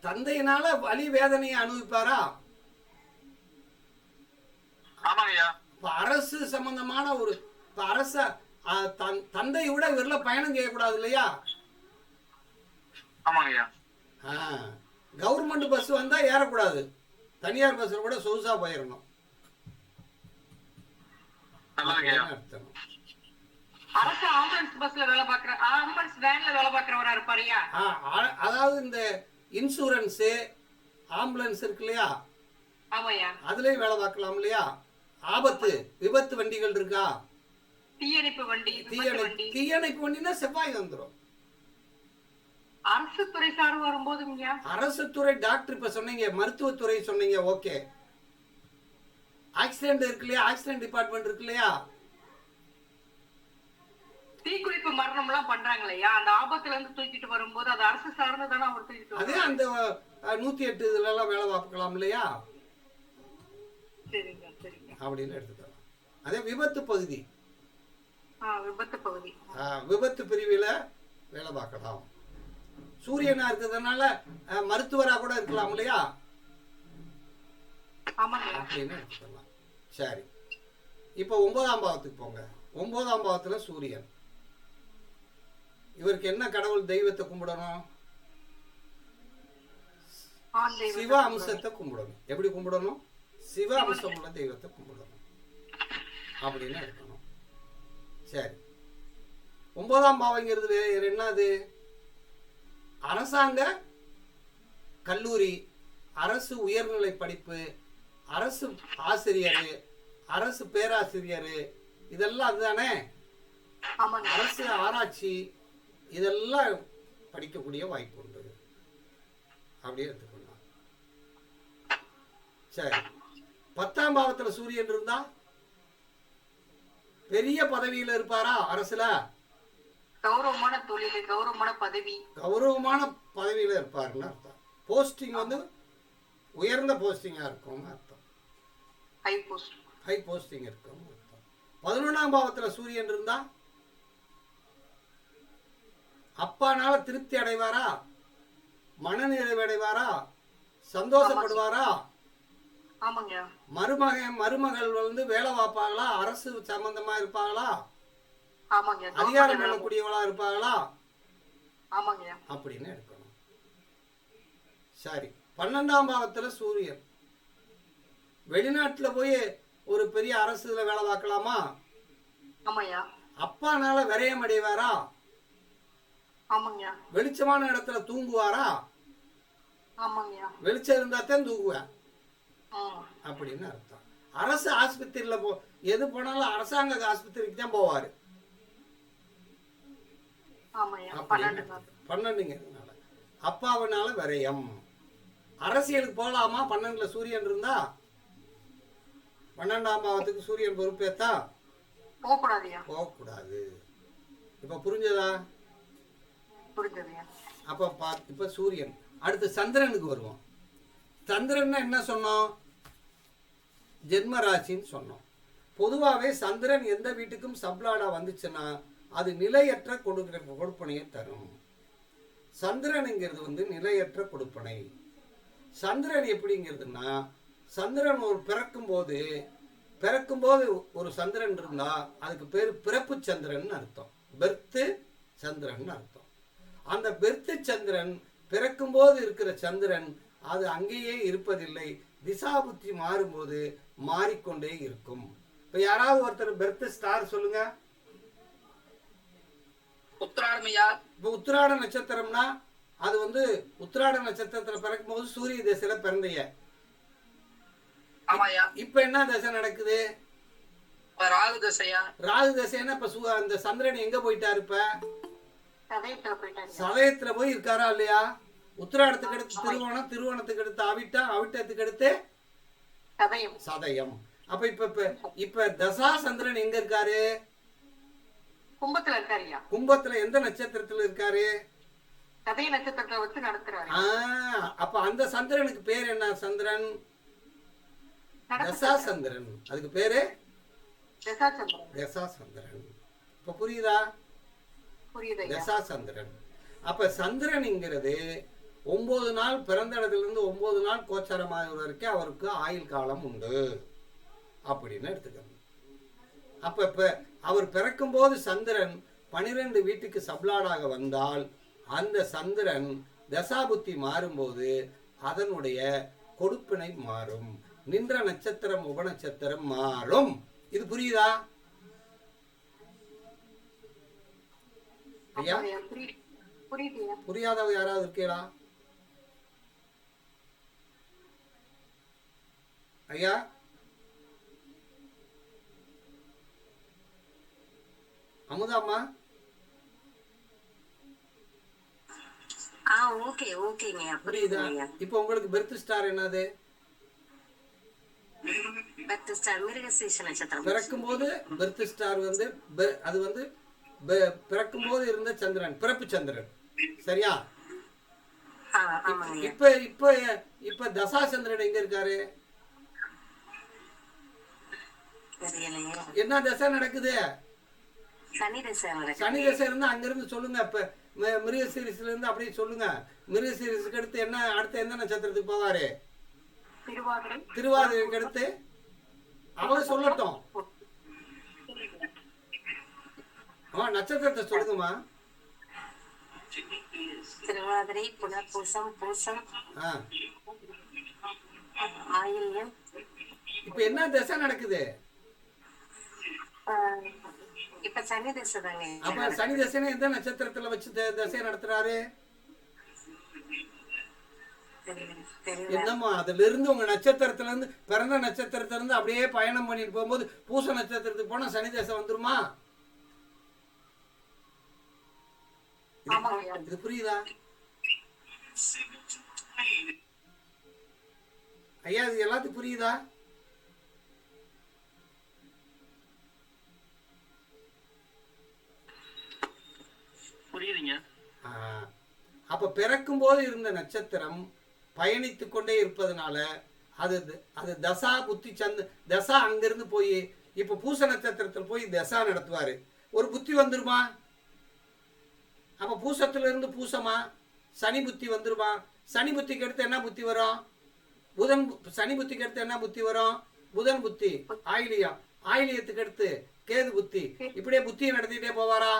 தந்தையினால வலி வேதனையை அனுபவிப்பாரா? ஆமாங்கய்யா. இப்ப அரசு சம்பந்தமான ஒரு அரச தந்தையை விட இவரில் பயணம் செய்யக்கூடாது இல்லையா? ஆமாங்கய்யா. கவர்மெண்ட் பஸ் வந்தா ஏறக்கூடாது, தனியார் பஸ்ல கூட சொகுசா போயிடணும். அர்த்தம். அரசு ஆம்புலன்ஸ் பஸ்ல வேலை பார்க்கற, ஆம்புலன்ஸ் வேன்ல வேலை பார்க்கறவரா இருப்பாரியா? அதாவது இந்த இன்சூரன்ஸ் ஆம்புலன்ஸ் இருக்கு இல்லையா? ஆமாயா. அதுலயும் வேலை பார்க்கலாம் இல்லையா? ஆபத்து விபத்து வண்டிகள் இருக்கா? தீயணைப்பு வண்டி. தீயணைப்பு வண்டினா செவ்வாய் வந்துடும். அரசு துறை சார்பு வரும்போது அரசு துறை டாக்டர் இப்ப சொன்னீங்க, மருத்துவத்துறை சொன்னீங்க, ஓகே. ஆக்சிடென்ட் இருக்கு இல்லையா? ஆக்சிடென்ட் டிபார்ட்மெண்ட் இருக்கு இல்லையா? தீக்குளிப்பு மரணம் எல்லாம் பண்றாங்களையா, அந்த ஆபத்துல இருந்து தூக்கிட்டு வரும்போது அது அரசு சார்ந்து தானே அவர் தூக்கிட்டு அதே அந்த 108 இதுல எல்லாம் வேலை பார்க்கலாம் இல்லையா? சரிங்க சரிங்க. அப்படின்னு எடுத்துக்கலாம். அதே விபத்து பகுதி, விபத்து பகுதி, விபத்து பிரிவில் வேலை பார்க்கலாம். சூரியனா இருக்கிறதுனால மருத்துவரா கூட இருக்கலாம் இல்லையா? அப்படின்னு எடுத்துக்கலாம். சரி, இப்போ 9ஆம் பாவத்துக்கு போங்க. 9ஆம் பாவத்துல சூரியன். இவருக்கு என்ன கடவுள் தெய்வத்தை கும்பிடணும்? சிவ அம்சத்தை கும்பிடணும். எப்படி கும்பிடணும்? சிவ அம்சம் உள்ள தெய்வத்தை கும்பிடணும் அப்படின்னு எடுக்கணும். சரி, 9ஆம் பாவங்கிறது வேற என்னது? அரசாங்க கல்லூரி, அரசு உயர்நிலை படிப்பு, அரசு ஆசிரியர், அரசு பேராசிரியர், இதெல்லாம் அதுதானே? அரசு ஆராய்ச்சி, இதெல்லாம் படிக்கக்கூடிய வாய்ப்பு உண்டு. அப்படியே எடுத்துக்கணும். சரி, 10ஆம் பாவத்துல சூரியன் இருந்தா பெரிய பதவியில இருப்பாரா? அரசுல கௌரவமான தொழில், கௌரவமான பதவி, கௌரவமான பதவியில இருப்பாருன்னு அர்த்தம். போஸ்டிங் வந்து உயர்ந்த போஸ்டிங்கா இருக்கும் அர்த்தம். ஹை போஸ்டிங் இருக்கும் அர்த்தம். 11ஆம் பாவத்துல சூரியன் இருந்தா அப்பானால திருப்தி அடைவாரா, மனநிறைவு அடைவாரா, சந்தோஷப்படுவாரா? ஆமாங்க. மருமகள் வந்து வேலை பார்ப்பாங்களா, அரசு சம்பந்தமா இருப்பாங்களா, ஆமாங்க. அதிகாரம் பண்ணக்கூடியவளா இருப்பாங்களா? ஆமாங்க. அப்படின்னு எடுக்கணும். சரி, 12ஆம் பாவத்துல சூரியன் வெளிநாட்டுல போய் ஒரு பெரிய அரசுல வேலை பார்க்கலாமா? ஆமாய்யா. அப்பானால விரயம் அடைவாரா? ஆமாங்க. வெளிச்சமான இடத்துல தூங்குவாரா? ஆமாங்க. வெளிச்சம் இருந்தா தான் தூங்குவேன் ம். அப்படின்னு அர்த்தம். அரசு ஆஸ்பத்திரியில எது போனாலும் அரசாங்க ஆஸ்பத்திரிக்கு தான் போவாரு. ஆமாய்யா. அப்படின்னு 12ங்கிறதுனால அப்பாவனால விரயம். அரசியலுக்கு போகலாமா 12ல சூரியன் இருந்தா? 12ஆம் பாவத்துக்கு சூரியன் பொறுப்பேத்தா? போகக்கூடாதுயா. போகக்கூடாது. இப்ப புரிஞ்சதா? புரிஞ்சதுயா. அப்ப இப்ப சூரியன். அடுத்து சந்திரனுக்கு வருவோம். சந்திரன் என்ன சொன்னோம்? ஜென்ம ராசின்னு சொன்னோம். பொதுவாகவே சந்திரன் எந்த வீட்டுக்கும் சப்ளாடா வந்துச்சுன்னா அது நிலையற்ற கொடுப்பனையை தரும். சந்திரனுங்கிறது வந்து நிலையற்ற கொடுப்பனை. சந்திரன் எப்படிங்கிறதுனா, சந்திரன் ஒரு பிறக்கும்போது ஒரு சந்திரன் இருந்தா அதுக்கு பேர் பிறப்பு சந்திரன் அர்த்தம். பெர்த்து சந்திரன் அர்த்தம். அந்த பெர்த்து சந்திரன் பிறக்கும்போது இருக்கிற சந்திரன் அது அங்கேயே இருப்பதில்லை. திசா புத்தி மாறும்போது மாறிக்கொண்டே இருக்கும். இப்ப யாராவது ஒருத்தர் பெர்த் ஸ்டார் சொல்லுங்க. உத்திராடமையா. இப்ப உத்திராட நட்சத்திரம்னா அது வந்து உத்திராட நட்சத்திரத்துல பிறக்கும் போது சூரிய திசையில பிறந்தைய. ஆமாயா. இப்ப என்ன தசை நடக்குது? ராகு தசையா. ராகு தசைன்னா இப்ப அந்த சந்திரன் எங்க போயிட்டாரு? இப்ப சதயத்துல போய் இருக்காரா இல்லையா? உத்திராடத்துக்கு அடுத்து திருவோணம், திருவோணத்துக்கு அடுத்து அவிட்டம், அவிட்டத்துக்கு அடுத்து சதயம். அப்ப இப்ப தசா சந்திரன் எங்க இருக்காரு? கும்பத்துல இருக்காருயா. கும்பத்துல எந்த நட்சத்திரத்துல இருக்காரு? சதய நட்சத்திரத்தை வச்சு நடத்துறாரு. அப்ப அந்த சந்திரனுக்கு பேர் என்ன? சந்திரன் தசா சந்திரன். அதுக்கு பேரு தசா சந்திரன். இப்ப புரியுதா? தசா சந்திரன். அப்ப சந்திரன்ங்கிறது 9 நாள் பிறந்த இடத்துல இருந்து 9 நாள் கோச்சாரமாக வரைக்கும் அவருக்கு ஆயுள் காலம் உண்டு அப்படின்னு எடுத்துக்கணும். அப்ப இப்ப அவர் பிறக்கும் போது சந்திரன் 12 வீட்டுக்கு சப்ளாடாக வந்தால் அந்த சந்திரன் தசாபுத்தி மாறும்போது அதனுடைய கொடுப்பினை மாறும். நின்ற நட்சத்திரம் உபநட்சத்திரம் மாறும். இது புரியுதா ஐயா? புரியாதவ யாராவது இருக்கீங்களா ஐயா? அமுதாம்மா? புரியுதா? இப்ப உங்களுக்கு பெர்த் ஸ்டார் என்னது? பிறக்கும் போது பெர்த் ஸ்டார் வந்து அது வந்து பிறக்கும் போது இருந்த சந்திரன், பிறப்பு சந்திரன். சரியா? இப்ப இப்ப இப்ப தசா சந்திரன் எங்க இருக்காரு? என்ன தசை நடக்குது? சனி தசை இருந்தா அங்க இருந்து சொல்லுங்க. இப்ப மிருக சீரிஸ்ல இருந்து அப்படியே சொல்லுங்க. மிருக சீரிஸுக்கு அடுத்து என்ன? அடுத்த எந்த நட்சத்திரத்துக்கு போவாரு? திருவாதிரைக்கு அடுத்து அவங்க சொல்லட்டும். நட்சத்திரத்தை சொல்லுங்கம்மா. திருவாதிரை, புனர்பூசம், பூசம், ஆயில்யம். இப்ப என்ன தசை நடக்குது? இப்ப சனி தசை தாங்க. அப்ப சனி தசைன்னு எந்த நட்சத்திரத்துல வச்சு தசை நடத்துறாரு? என்னம்மா அதுல இருந்து உங்க நட்சத்திரத்துல இருந்து பிறந்த நட்சத்திரத்துல இருந்து அப்படியே பயணம் பண்ணிட்டு போகும்போது பூச நட்சத்திரத்துக்கு போனா சனி தசை வந்துருமா? இது புரியுதா ஐயா? இது எல்லாத்துக்கும் புரியுதா? புரியுதுங்க. அப்ப பிறக்கும் போது இருந்த நட்சத்திரம் பயணித்துக் கொண்டே இருப்பதனால அது தசா புத்தி தசா அங்கிருந்து போய் இப்ப பூச நட்சத்திரத்தில் போய் தசா நடத்துவாரு. ஒரு புத்தி வந்துருமா? அப்போ பூசத்துல இருந்து பூசமா சனி புத்தி வந்துருமா? சனி புத்திக்கு அடுத்து என்ன புத்தி வரும்? சனி புத்திக்கு அடுத்து என்ன புத்தி வரும்? புதன் புத்தி. ஆயிலியம். ஆயிலியத்துக்கு அடுத்து கேது புத்தி. இப்படியே புத்தியை நடத்திட்டே போவாரா?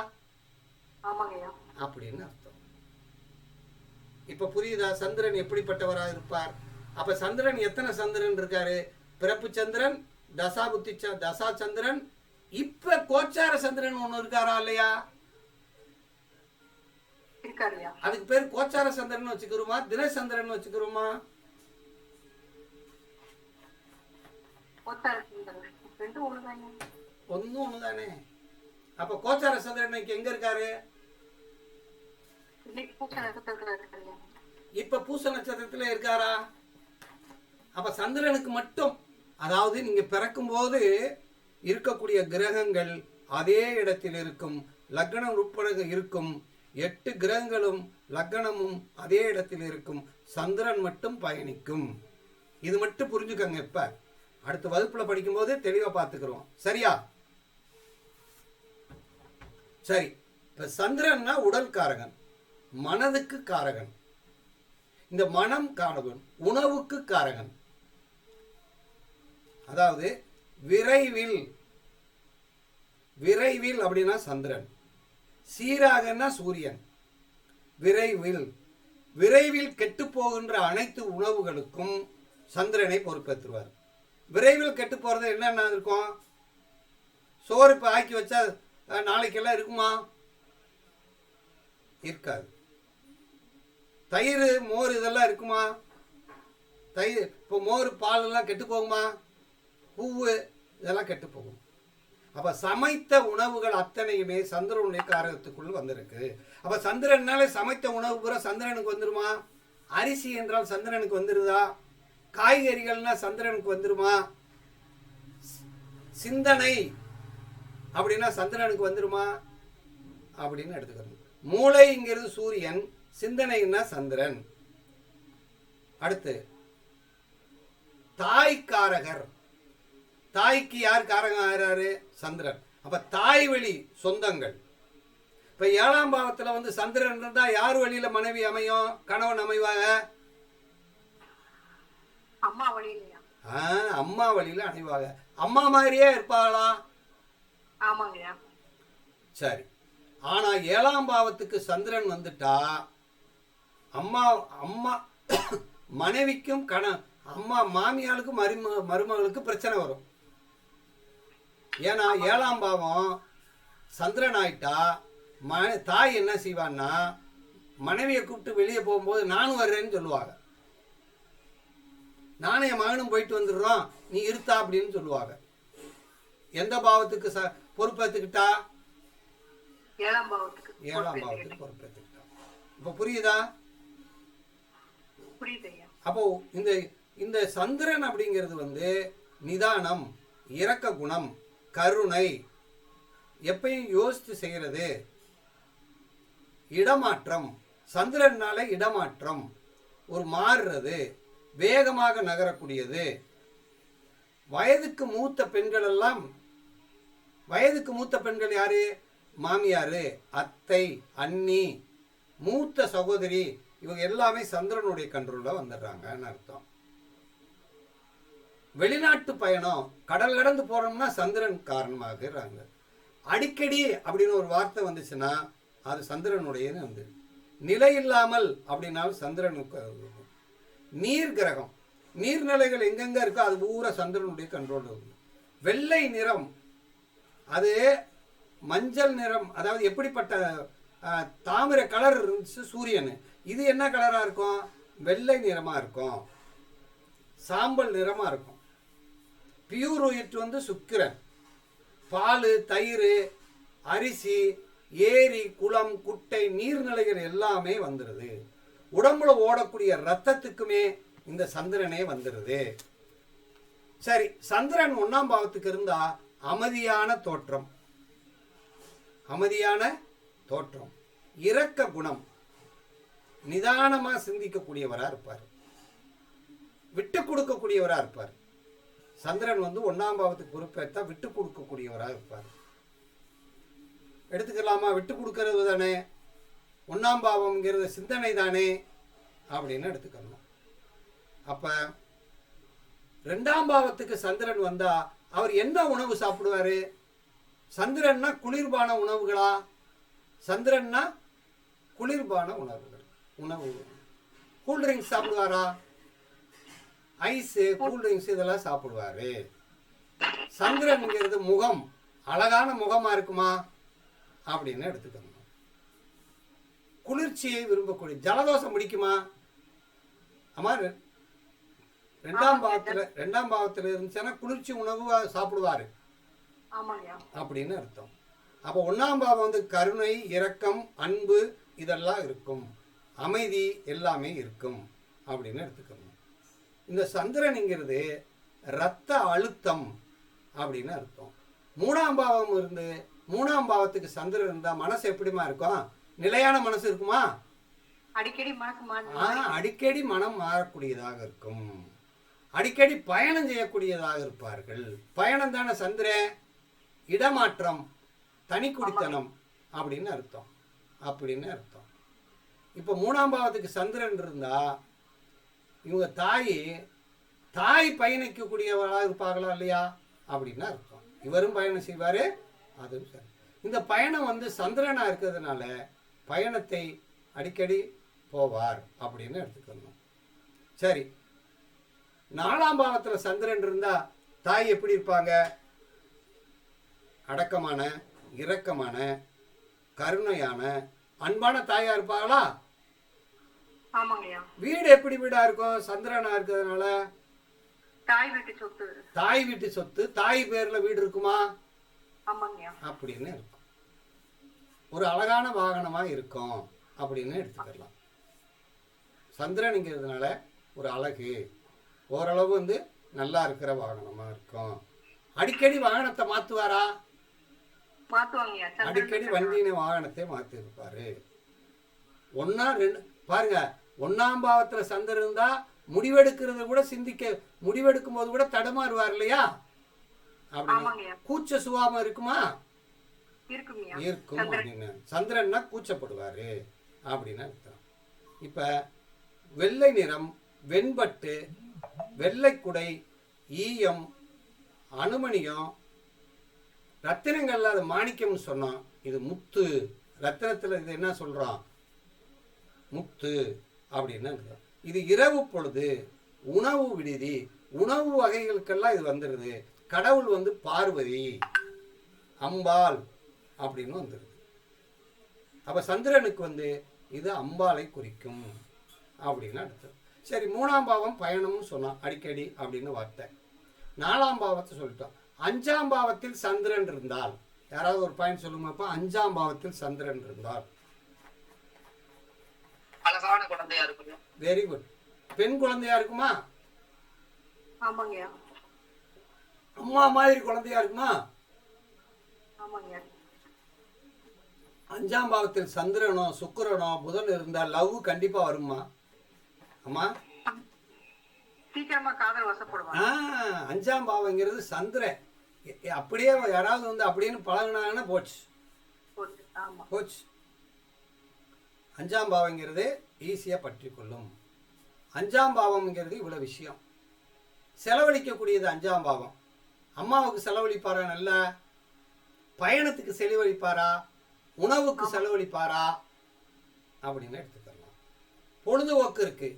அப்படின்னு அர்த்தம். இப்ப புரியுதா சந்திரன் எப்படிப்பட்டவராக இருப்பார்? அப்ப சந்திரன் எத்தனை சந்திரன் இருக்காரு? பிறப்பு சந்திரன், தசா புத்தி, தசா சந்திரன், இப்ப கோச்சார சந்திரன் ஒண்ணு இருக்காரா இல்லையா? அதுக்கு பேர் கோச்சார சந்திரன் வச்சுக்கிறோமா, தினசந்திரன் வச்சுக்கிறோமா? ஒன்னும் ஒண்ணுதானே. அப்ப கோச்சார சந்திரன் எங்க இருக்காரு? இப்ப பூச நட்சத்திரத்துல இருக்காரா? அப்ப சந்திரனுக்கு மட்டும், அதாவது நீங்க பிறக்கும் போது இருக்கக்கூடிய கிரகங்கள் அதே இடத்தில் இருக்கும், லக்னம் உட்பட இருக்கும். 8 கிரகங்களும் லக்னமும் அதே இடத்தில் இருக்கும், சந்திரன் மட்டும் பயணிக்கும். இது மட்டும் புரிஞ்சுக்கங்க. இப்ப அடுத்த வகுப்புல படிக்கும் போது தெளிவா பார்த்துக்கிறோம். சரியா? சரி. இப்ப சந்திரன்னா உடல் காரகன், மனதுக்கு காரகன். இந்த மனம் காரகன், உணவுக்கு காரகன். அதாவது விரைவில், விரைவில் அப்படின்னா சந்திரன், சீராகனா சூரியன். விரைவில், விரைவில் கெட்டு போகின்ற அனைத்து உணவுகளுக்கும் சந்திரனை பொறுப்பேற்றுவார். விரைவில் கெட்டு போறது என்னென்ன இருக்கும்? சோறு இப்போ ஆக்கி வச்சா நாளைக்கெல்லாம் இருக்குமா? இருக்காது. தயிர், மோர் இதெல்லாம் இருக்குமா? தயிர் இப்போ மோர், பால் எல்லாம் கெட்டு போகுமா? பூவு இதெல்லாம் கெட்டு போகும். அப்ப சமைத்த உணவுகள் அத்தனையுமே சந்திரனுடைய காரகத்துக்குள் வந்திருக்கு. அப்ப சந்திரனால சமைத்த உணவு பூரா சந்திரனுக்கு வந்துருமா? அரிசி என்றால் சந்திரனுக்கு வந்துருதா? காய்கறிகள்னா சந்திரனுக்கு வந்துருமா? சிந்தனை அப்படின்னா சந்திரனுக்கு வந்துருமா? அப்படின்னு எடுத்துக்கணும். மூளைங்கிறது சூரியன், சிந்தனைன்னா சந்திரன். அடுத்து தாய்க்காரகர். தாய்க்கு யார் காரகம் ஆகிறாரு? சந்திரன். அப்ப தாய் வழி சொந்தங்கள். இப்ப 7ஆம் பாவத்துல வந்து சந்திரன் இருந்தா யார் வழியில மனைவி அமையும், கணவன் அமைவாங்க? அம்மா வழியில அணைவாங்க. அம்மா மாதிரியே இருப்பாளா? சரி. ஆனா 7ஆம் பாவத்துக்கு சந்திரன் வந்துட்டா அம்மா அம்மா மனைவிக்கும் அம்மா மாமியாளுக்கும் மருமகளுக்கு பிரச்சனை வரும். ஏன்னா 7ஆம் பாவம் சந்திரன் ஆயிட்டா தாய் என்ன செய்வான்னா மனைவியை கூப்பிட்டு வெளியே போகும்போது நானும் வர்றேன்னு சொல்லுவாங்க. நானும் என் மகனும் போயிட்டு வந்துடுறோம், நீ இருத்தா அப்படின்னு சொல்லுவாங்க. எந்த பாவத்துக்கு பொறுப்பேற்றுக்கிட்டா? 7ஆம் பாவத்துக்கு பொறுப்பேற்றுக்கிட்டா. இப்ப புரியுதா? அப்போ இந்த சந்திரன் அப்படிங்கிறது வந்து நிதானம், இரக்க குணம், கருணை, எப்பயும் யோசித்து செய்யறது, இடமாற்றம். சந்திரனால இடமாற்றம், ஒரு மாறுறது, வேகமாக நகரக்கூடியது. வயதுக்கு மூத்த பெண்கள் எல்லாம், வயதுக்கு மூத்த பெண்கள் யாரு? மாமியாரு, அத்தை, அண்ணி, மூத்த சகோதரி, இவங்க எல்லாமே சந்திரனுடைய கண்ட்ரோல்ல வந்துடுறாங்கன்னு அர்த்தம். வெளிநாட்டு பயணம், கடல் கடந்து போறோம்னா சந்திரன் காரணமாகிறாங்க. அடிக்கடி அப்படின்னு ஒரு வார்த்தை வந்துச்சுன்னா அது சந்திரனுடைய வந்து. நிலை இல்லாமல் அப்படின்னாலும் சந்திரனுக்கு. நீர் கிரகம், நீர்நிலைகள் எங்கெங்க இருக்கோ அது பூரா சந்திரனுடைய கண்ட்ரோல் இருக்கு. வெள்ளை நிறம், அது மஞ்சள் நிறம், அதாவது எப்படிப்பட்ட தாமிர கலர் இருந்துச்சு சூரியன், இது என்ன கலரா இருக்கும்? வெள்ளை நிறமா இருக்கும், சாம்பல் நிறமா இருக்கும். பியூர் ஒயிட் வந்து சுக்கிரன். பால், தயிர், அரிசி, ஏரி, குளம், குட்டை, நீர்நிலைகள் எல்லாமே வந்துடுது. உடம்புல ஓடக்கூடிய ரத்தத்துக்குமே இந்த சந்திரனே வந்துடுது. சரி, சந்திரன் 1ஆம் பாவத்துக்கு இருந்தா அமைதியான தோற்றம், அமைதியான தோற்றம், இரக்க குணம், நிதானமா சிந்திக்கக்கூடியவரா இருப்பார், விட்டு கொடுக்கக்கூடியவரா இருப்பார். சந்திரன் வந்து 1ஆம் பாவத்துக்கு பொறுப்பேற்றா விட்டு கொடுக்கக்கூடியவரா இருப்பார். எடுத்துக்கலாமா? விட்டு கொடுக்கறது தானே. 1ஆம் பாவம்ங்கிறது சிந்தனை தானே அப்படின்னு எடுத்துக்கணும். அப்போ 2ஆம் பாவத்துக்கு சந்திரன் வந்தா அவர் என்ன உணவு சாப்பிடுவாரு? சந்திரன்னா குளிர்பான உணவுகளா? சந்திரன்னா குளிர்பான உணவு கூல்ட்ரிங்க்ஸ் சாப்பிடுவாரா? ஐஸு கூல்ட்ரிங்க்ஸ் இதெல்லாம் சாப்பிடுவாரு. சந்திரன்ங்கிறது முகம், அழகான முகமா இருக்குமா அப்படின்னு எடுத்துக்கணும். குளிர்ச்சியை விரும்பக்கூடிய, ஜலதோஷம் பிடிக்குமா? ஆமா, 2ஆம் பாவத்துல இருந்துச்சுன்னா குளிர்ச்சி உணவு சாப்பிடுவாரு அப்படின்னு அர்த்தம். அப்போ 1ஆம் பாவம் வந்து கருணை, இரக்கம், அன்பு இதெல்லாம் இருக்கும், அமைதி எல்லாமே இருக்கும் அப்படின்னு எடுத்துக்கணும். இந்த சந்திரனுங்கிறது இரத்த அழுத்தம் அப்படின்னு அர்த்தம். 3ஆம் பாவம் இருந்து 3ஆம் பாவத்துக்கு சந்திரன் இருந்தா மனசு எப்படிமா இருக்கும்? நிலையான மனசு இருக்குமா? அடிக்கடி மனம் மாறக்கூடியதாக இருக்கும். அடிக்கடி பயணம் செய்யக்கூடியதாக இருப்பார்கள். பயணம் தானே சந்திரன், இடமாற்றம், தனி குடித்தனம் அப்படின்னு அர்த்தம். இப்போ 3ஆம் பாவத்துக்கு சந்திரன் இருந்தா இவங்க தாய் பயணிக்கக்கூடியவர்களாக இருப்பாங்களா இல்லையா அப்படின்னு அர்த்தம். இவரும் பயணம் செய்வாரு, அதுவும் சரி. இந்த பயணம் வந்து சந்திரனா இருக்கிறதுனால பயணத்தை அடிக்கடி போவார் அப்படின்னு எடுத்துக்கணும். சரி, 4ஆம் பாவத்தில் சந்திரன் இருந்தா தாய் எப்படி இருப்பாங்க? அடக்கமான, இரக்கமான, கருணையான, அன்பான தாயா இருப்பாங்களா? வீடு எப்படி வீடா இருக்கும்? சந்திரனா இருக்கிறதுனால தாய் வீட்டு சொத்து, தாய் பேர்ல வீடு இருக்குமா அப்படின்னு இருக்கும். ஒரு அழகான வாகனமா இருக்கும் அப்படின்னு எடுத்துக்கலாம். சந்திரனுங்கிறதுனால ஒரு அழகு, ஓரளவு வந்து நல்லா இருக்கிற வாகனமா இருக்கும். அடிக்கடி வாகனத்தை மாத்துவாரா? அடிக்கடி வண்டியின வாகனத்தை மாத்தி இருப்பாரு. பாருங்க, 1ஆம் பாவத்துல சந்திரன் இருந்தா முடிவெடுக்கிறது கூட முடிவெடுக்கும் போது கூட தடுமாறுவார் இல்லையா? அப்படி கூச்ச சுபாவம் இருக்குமா? இருக்கும் அப்படின்னு. சந்திரன்னா கூச்சப்படுவாரு அப்படின்னு அர்த்தம். இப்ப வெள்ளை நிறம், வெண்பட்டு, வெள்ளைக்குடை, ஈயம், அனுமனியம், ரத்தினங்கள்ல அது மாணிக்கம்னு சொன்னோம். இது முத்து. ரத்தினத்துல இது என்ன சொல்றோம்? முத்து அப்படின்னு. இது இரவு பொழுது, உணவு விடுதி, உணவு வகைகளுக்கெல்லாம் இது வந்துடுது. கடவுள் வந்து பார்வதி, அம்பாள் அப்படின்னு வந்துடுது. அப்ப சந்திரனுக்கு வந்து இது அம்பாளை குறிக்கும் அப்படின்னு அர்த்தம். சரி, 3ஆம் பாவம் பயணம்னு சொன்னோம், அடிக்கடி அப்படின்னு வார்த்தை. 4ஆம் பாவத்தை சொல்லிட்டோம். 5ஆம் பாவத்தில் சந்திரன் இருந்தால், யாராவது ஒரு பாயிண்ட் சொல்லுங்கப்பா. 5ஆம் பாவத்தில் சந்திரன் இருந்தால் அழகான குழந்தையா இருக்கும். Very good. பெண் குழந்தையா இருக்குமா? அம்மா மாதிரி குழந்தையா இருக்குமா? 5ஆம் பாவத்தில் சந்திரனோ சுக்கிரனோ புதன் இருந்தா லவ் கண்டிப்பா வருமா? அம்மா, சீக்கிரமா காதல் வசப்படுவாங்க. 5ஆம் பாவங்கிறது சந்திரன். அப்படியே யாராவது வந்து அப்படின்னு பழகினாங்கன்னா போச்சு. 5ஆம் பாவங்கிறது ஈஸியா பற்றி கொள்ளும். 5ஆம் பாவம்ங்கிறது இவ்வளவு விஷயம். செலவழிக்கக்கூடியது 5ஆம் பாவம். அம்மாவுக்கு செலவழிப்பாரா? நல்ல பயணத்துக்கு செலவழிப்பாரா? உணவுக்கு செலவழிப்பாரா அப்படின்னு எடுத்துக்கலாம். பொழுதுபோக்கு இருக்கு,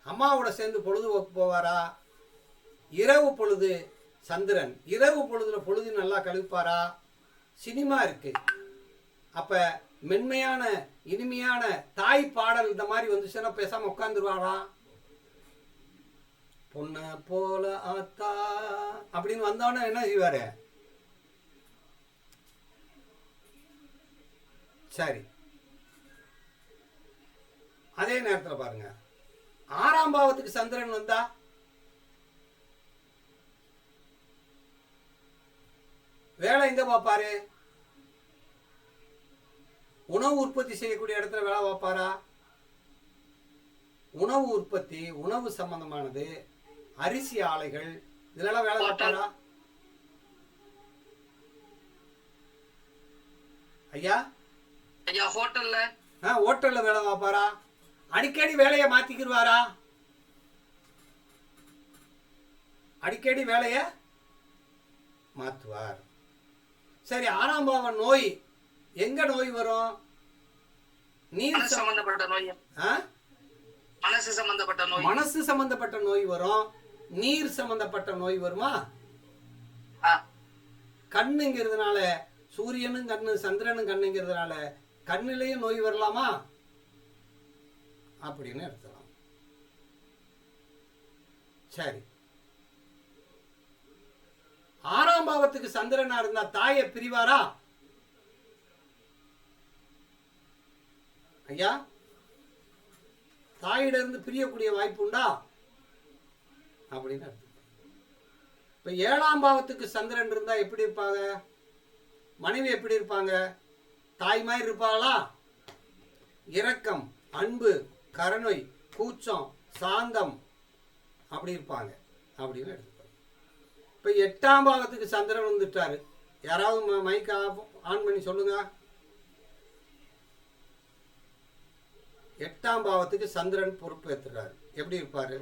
அம்மாவோட சேர்ந்து பொழுதுபோக்கு போவாரா? இரவு பொழுது சந்திரன், இரவு பொழுதுல பொழுது நல்லா கழிப்பாரா? சினிமா இருக்கு. அப்ப மென்மையான இனிமையான தாய் பாடல் இந்த மாதிரி வந்துச்சுன்னா பேசாம உட்காந்துருவாரா? பொண்ண போல ஆத்தா அப்படின்னு வந்தோன்னா என்ன செய்வாரு? சரி, அதே நேரத்தில் பாருங்க, 6ஆம் பாவத்துக்கு சந்திரன் வந்தா வேலை எங்க பார்ப்பாரு? உணவு உற்பத்தி செய்யக்கூடிய இடத்துல வேலை பார்ப்பாரா? உணவு உற்பத்தி, உணவு சம்பந்தமானது, அரிசி ஆலைகள், இதெல்லாம் வேலை பார்ப்பாரா? ஐயா, ஹோட்டல்ல ஹோட்டலில் வேலை பார்ப்பாரா? அடிக்கடி வேலையை மாற்றிக்கிடுவாரா? அடிக்கடி வேலையை மாற்றுவார். சரி, 6ஆம் பாவம் நோய். எங்க நோய் வரும்? நீர் சம்பந்தப்பட்ட நோய், மனசு சம்பந்தப்பட்ட நோய். மனசு சம்பந்தப்பட்ட நோய் வரும். நீர் சம்பந்தப்பட்ட நோய் வருமா? கண்ணுங்கிறதுனால, சூரியனும் கண்ணு சந்திரனும் கண்ணுங்கிறதுனால கண்ணிலையும் நோய் வரலாமா அப்படின்னு எடுத்துக்கலாம். சரி, 6ஆம் பாவத்துக்கு சந்திரனா இருந்தா தாயை பிரிவாரா? ஐயா, தாயிட இருந்து பிரியக்கூடிய வாய்ப்பு உண்டா அப்படின்னு அர்த்தம். இப்ப 7ஆம் பாவத்துக்கு சந்திரன் இருந்தா எப்படி இருப்பாங்க? மனைவி எப்படி இருப்பாங்க? தாய் மாதிரி இருப்பாங்களா? இரக்கம், அன்பு, கருணை, கூச்சம், சாந்தம் அப்படி இருப்பாங்க அப்படின்னு எடுத்துப்பாங்க. இப்ப 8ஆம் பாவத்துக்கு சந்திரன் வந்துட்டாரு. யாராவது மைக் ஆன் பண்ணி சொல்லுங்க. 8ஆம் பாவத்துக்கு சந்திரன் பொறுப்பு ஏற்றுறாரு. எப்படி இருப்பாரு?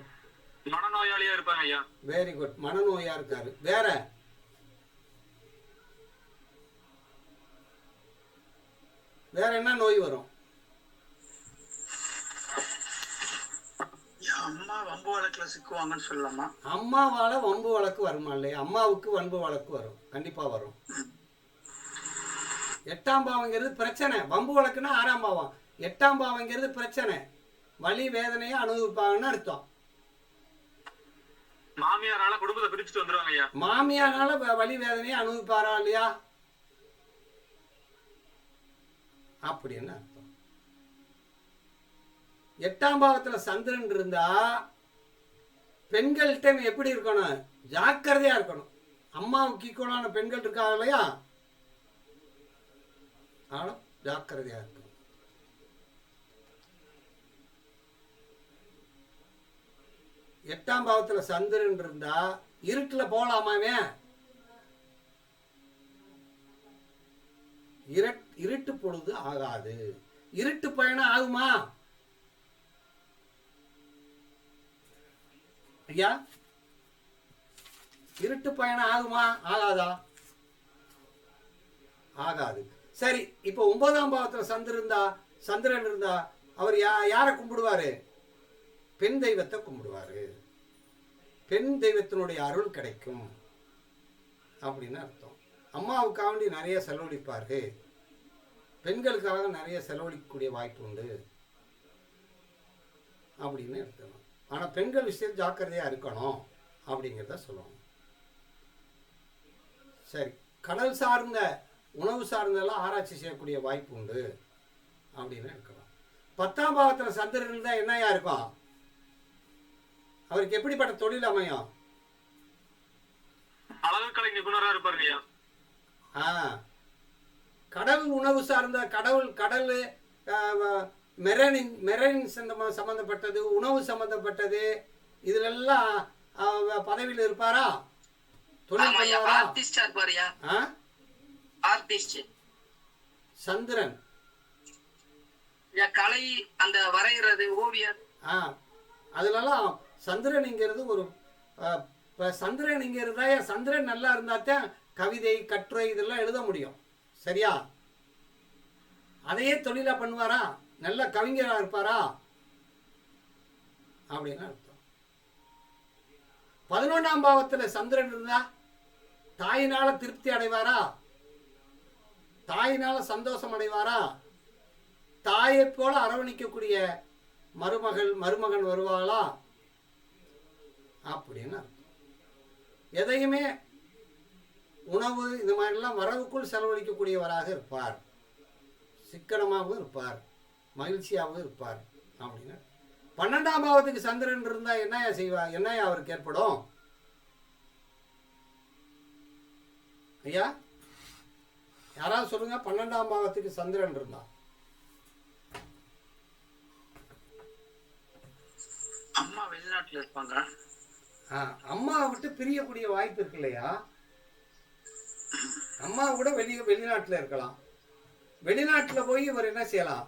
மனநோயாளியா இருப்பாங்க ஐயா. வெரி குட், மனநோயா இருக்காரு. வேற வேற என்ன நோய் வரும்? அம்மா வம்பு வழக்குல சிக்குவாங்கன்னு சொல்லலாமா? அம்மாவால வம்பு வழக்கு வருமா? இல்லையா, அம்மாவுக்கு வம்பு வழக்கு வரும், கண்டிப்பா வரும். 8ஆம் பாவங்கிறது பிரச்சனை. வம்பு வழக்குன்னா 6ஆம் பாவம். 8ஆம் பாவங்கிறது பிரச்சனை, வலி வேதனையை அனுபவிப்பாங்கன்னு அர்த்தம். மாமியாரால குடும்பத்தை பிரிச்சுட்டு வந்துருவாங்க ஐயா. மாமியாரால வலி வேதனையை அனுபவிப்பாரா இல்லையா அப்படின்னு அர்த்தம். 8ஆம் பாவத்துல சந்திரன் இருந்தா பெண்கள்கிட்ட எப்படி இருக்கணும்? ஜாக்கிரதையா இருக்கணும். அம்மாவுக்கு ஈக்குவலான பெண்கள் இருக்காங்க இல்லையா, ஆனா ஜாக்கிரதையா இருக்கணும். 8ஆம் பாவத்துல சந்திரன் இருந்தா இருட்டுல போகலாமாவே? இருட்டு பொழுது ஆகாது. இருட்டு பயணம் ஆகுமா ஐயா? இருட்டு பயணம் ஆகுமா ஆகாதா? ஆகாது. சரி, இப்ப 9ஆம் பாவத்துல சந்திரன் இருந்தா அவர் யாரை கும்பிடுவாரு? பெண் தெய்வத்தை கும்பிடுவாரு. பெண் தெய்வத்தினுடைய அருள் கிடைக்கும் அப்படின்னு அர்த்தம். அம்மாவுக்காக வேண்டி நிறைய செலவழிப்பாரு. பெண்களுக்காக நிறைய செலவழிக்கக்கூடிய வாய்ப்பு உண்டு அப்படின்னு எடுத்துக்கணும். ஆனா பெண்கள் விஷயம் ஜாக்கிரதையா இருக்கணும் அப்படிங்கிறத சொல்லணும். சரி, கடல் சார்ந்த உணவு சார்ந்தெல்லாம் ஆராய்ச்சி செய்யக்கூடிய வாய்ப்பு உண்டு அப்படின்னு இருக்கலாம். 10ஆம் பாவத்துல சந்திரன் இருந்தா என்னையா இருக்கும்? அவருக்கு எப்படிப்பட்ட தொழில் அமையும்? அழகுக்கலை நிபுணரா இருப்பாரு ஐயா. கடல் உணவு சார்ந்த கடல் மெரைன் சம்பந்தப்பட்டது, உணவு சம்பந்தப்பட்டது, இதுல எல்லாம் பதவியில் இருப்பாரா? தொழில் சந்திரன் கலை, அந்த வரைகிறது, ஓவியர், அதுலலாம் சந்திரன்ங்கிறது ஒரு சந்திரன்ங்கிறதா. சந்திரன் நல்லா இருந்தாத்தான் கவிதை, கட்டுரை இதெல்லாம் எழுத முடியும். சரியா? அதையே தொழிலா பண்ணுவாரா? நல்ல கவிஞரா இருப்பாரா அப்படின்னு அர்த்தம். 11ஆம் பாவத்துல சந்திரன் இருந்தா தாயினால திருப்தி அடைவாரா? தாயினால சந்தோஷம் அடைவாரா? தாயை போல அரவணைக்கக்கூடிய மருமகன் வருவாளா அப்படின்னு அர்த்தம். எதையுமே உணவு இந்த மாதிரிலாம் வரவுக்குள் செலவழிக்கக்கூடியவராக இருப்பார். சிக்கனமாகவும் இருப்பார், மகிழ்ச்சியாகவும் இருப்பார் அப்படின்னு. 12ஆம் பாவத்துக்கு சந்திரன் இருந்தா என்னையா செய்வார்? என்னையா அவருக்கு ஏற்படும் ஐயா? யாராவது சொல்லுங்க. 12ஆம் பாவத்துக்கு சந்திரன் இருந்தா அம்மா வெளிநாட்டுல இருப்பாங்க. அம்மாவை விட்டு பிரியக்கூடிய வாய்ப்பு இருக்கு இல்லையா? அம்மா கூட வெளிநாட்டுல இருக்கலாம். வெளிநாட்டுல போய் இவர் என்ன செய்யலாம்?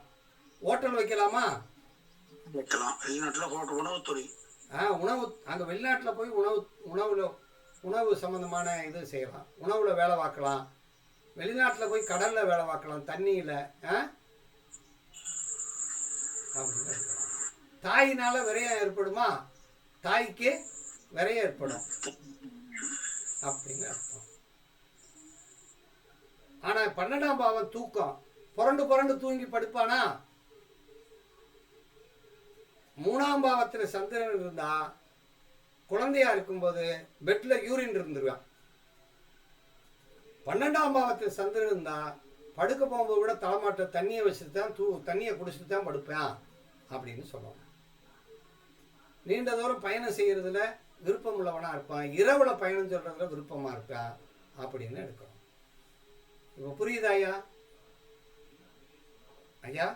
ஹோட்டல் வைக்கலாமா? வைக்கலாம். வெளிநாட்டில் உணவுத்துறை. உணவு அங்கே வெளிநாட்டில் போய் உணவு சம்மந்தமான இது செய்யலாம். உணவில் வேலை பார்க்கலாம். வெளிநாட்டில் போய் கடலில் வேலை பார்க்கலாம், தண்ணியில். அப்படின்னு இருக்கலாம். தாயினால விரயம் ஏற்படுமா? தாய்க்கு விரயம் ஏற்படும் அப்படின்னு அர்த்தம். ஆனால் 12ஆம் பாவம் தூக்கம். புரண்டு தூங்கி படுப்பானா? 3ஆம் பாவத்தில் சந்திரன் இருந்தா குழந்தையா இருக்கும்போது பெட்ல யூரின் இருந்துருவான். 12ஆம் பாவத்தில் சந்திரன் இருந்தா படுக்க போகும்போது கூட தலைமாட்ட தண்ணியை வச்சுட்டு தான் தண்ணியை குடிச்சிட்டு தான் படுப்பேன் அப்படின்னு சொல்லுவாங்க. நீண்ட தூரம் பயணம் செய்யறதுல விருப்பம் உள்ளவனா இருப்பான். இரவுல பயணம் சொல்றதுல விருப்பமா இருப்பான் அப்படின்னு எடுக்கணும். இப்போ புரியுதா ஐயா? ஐயா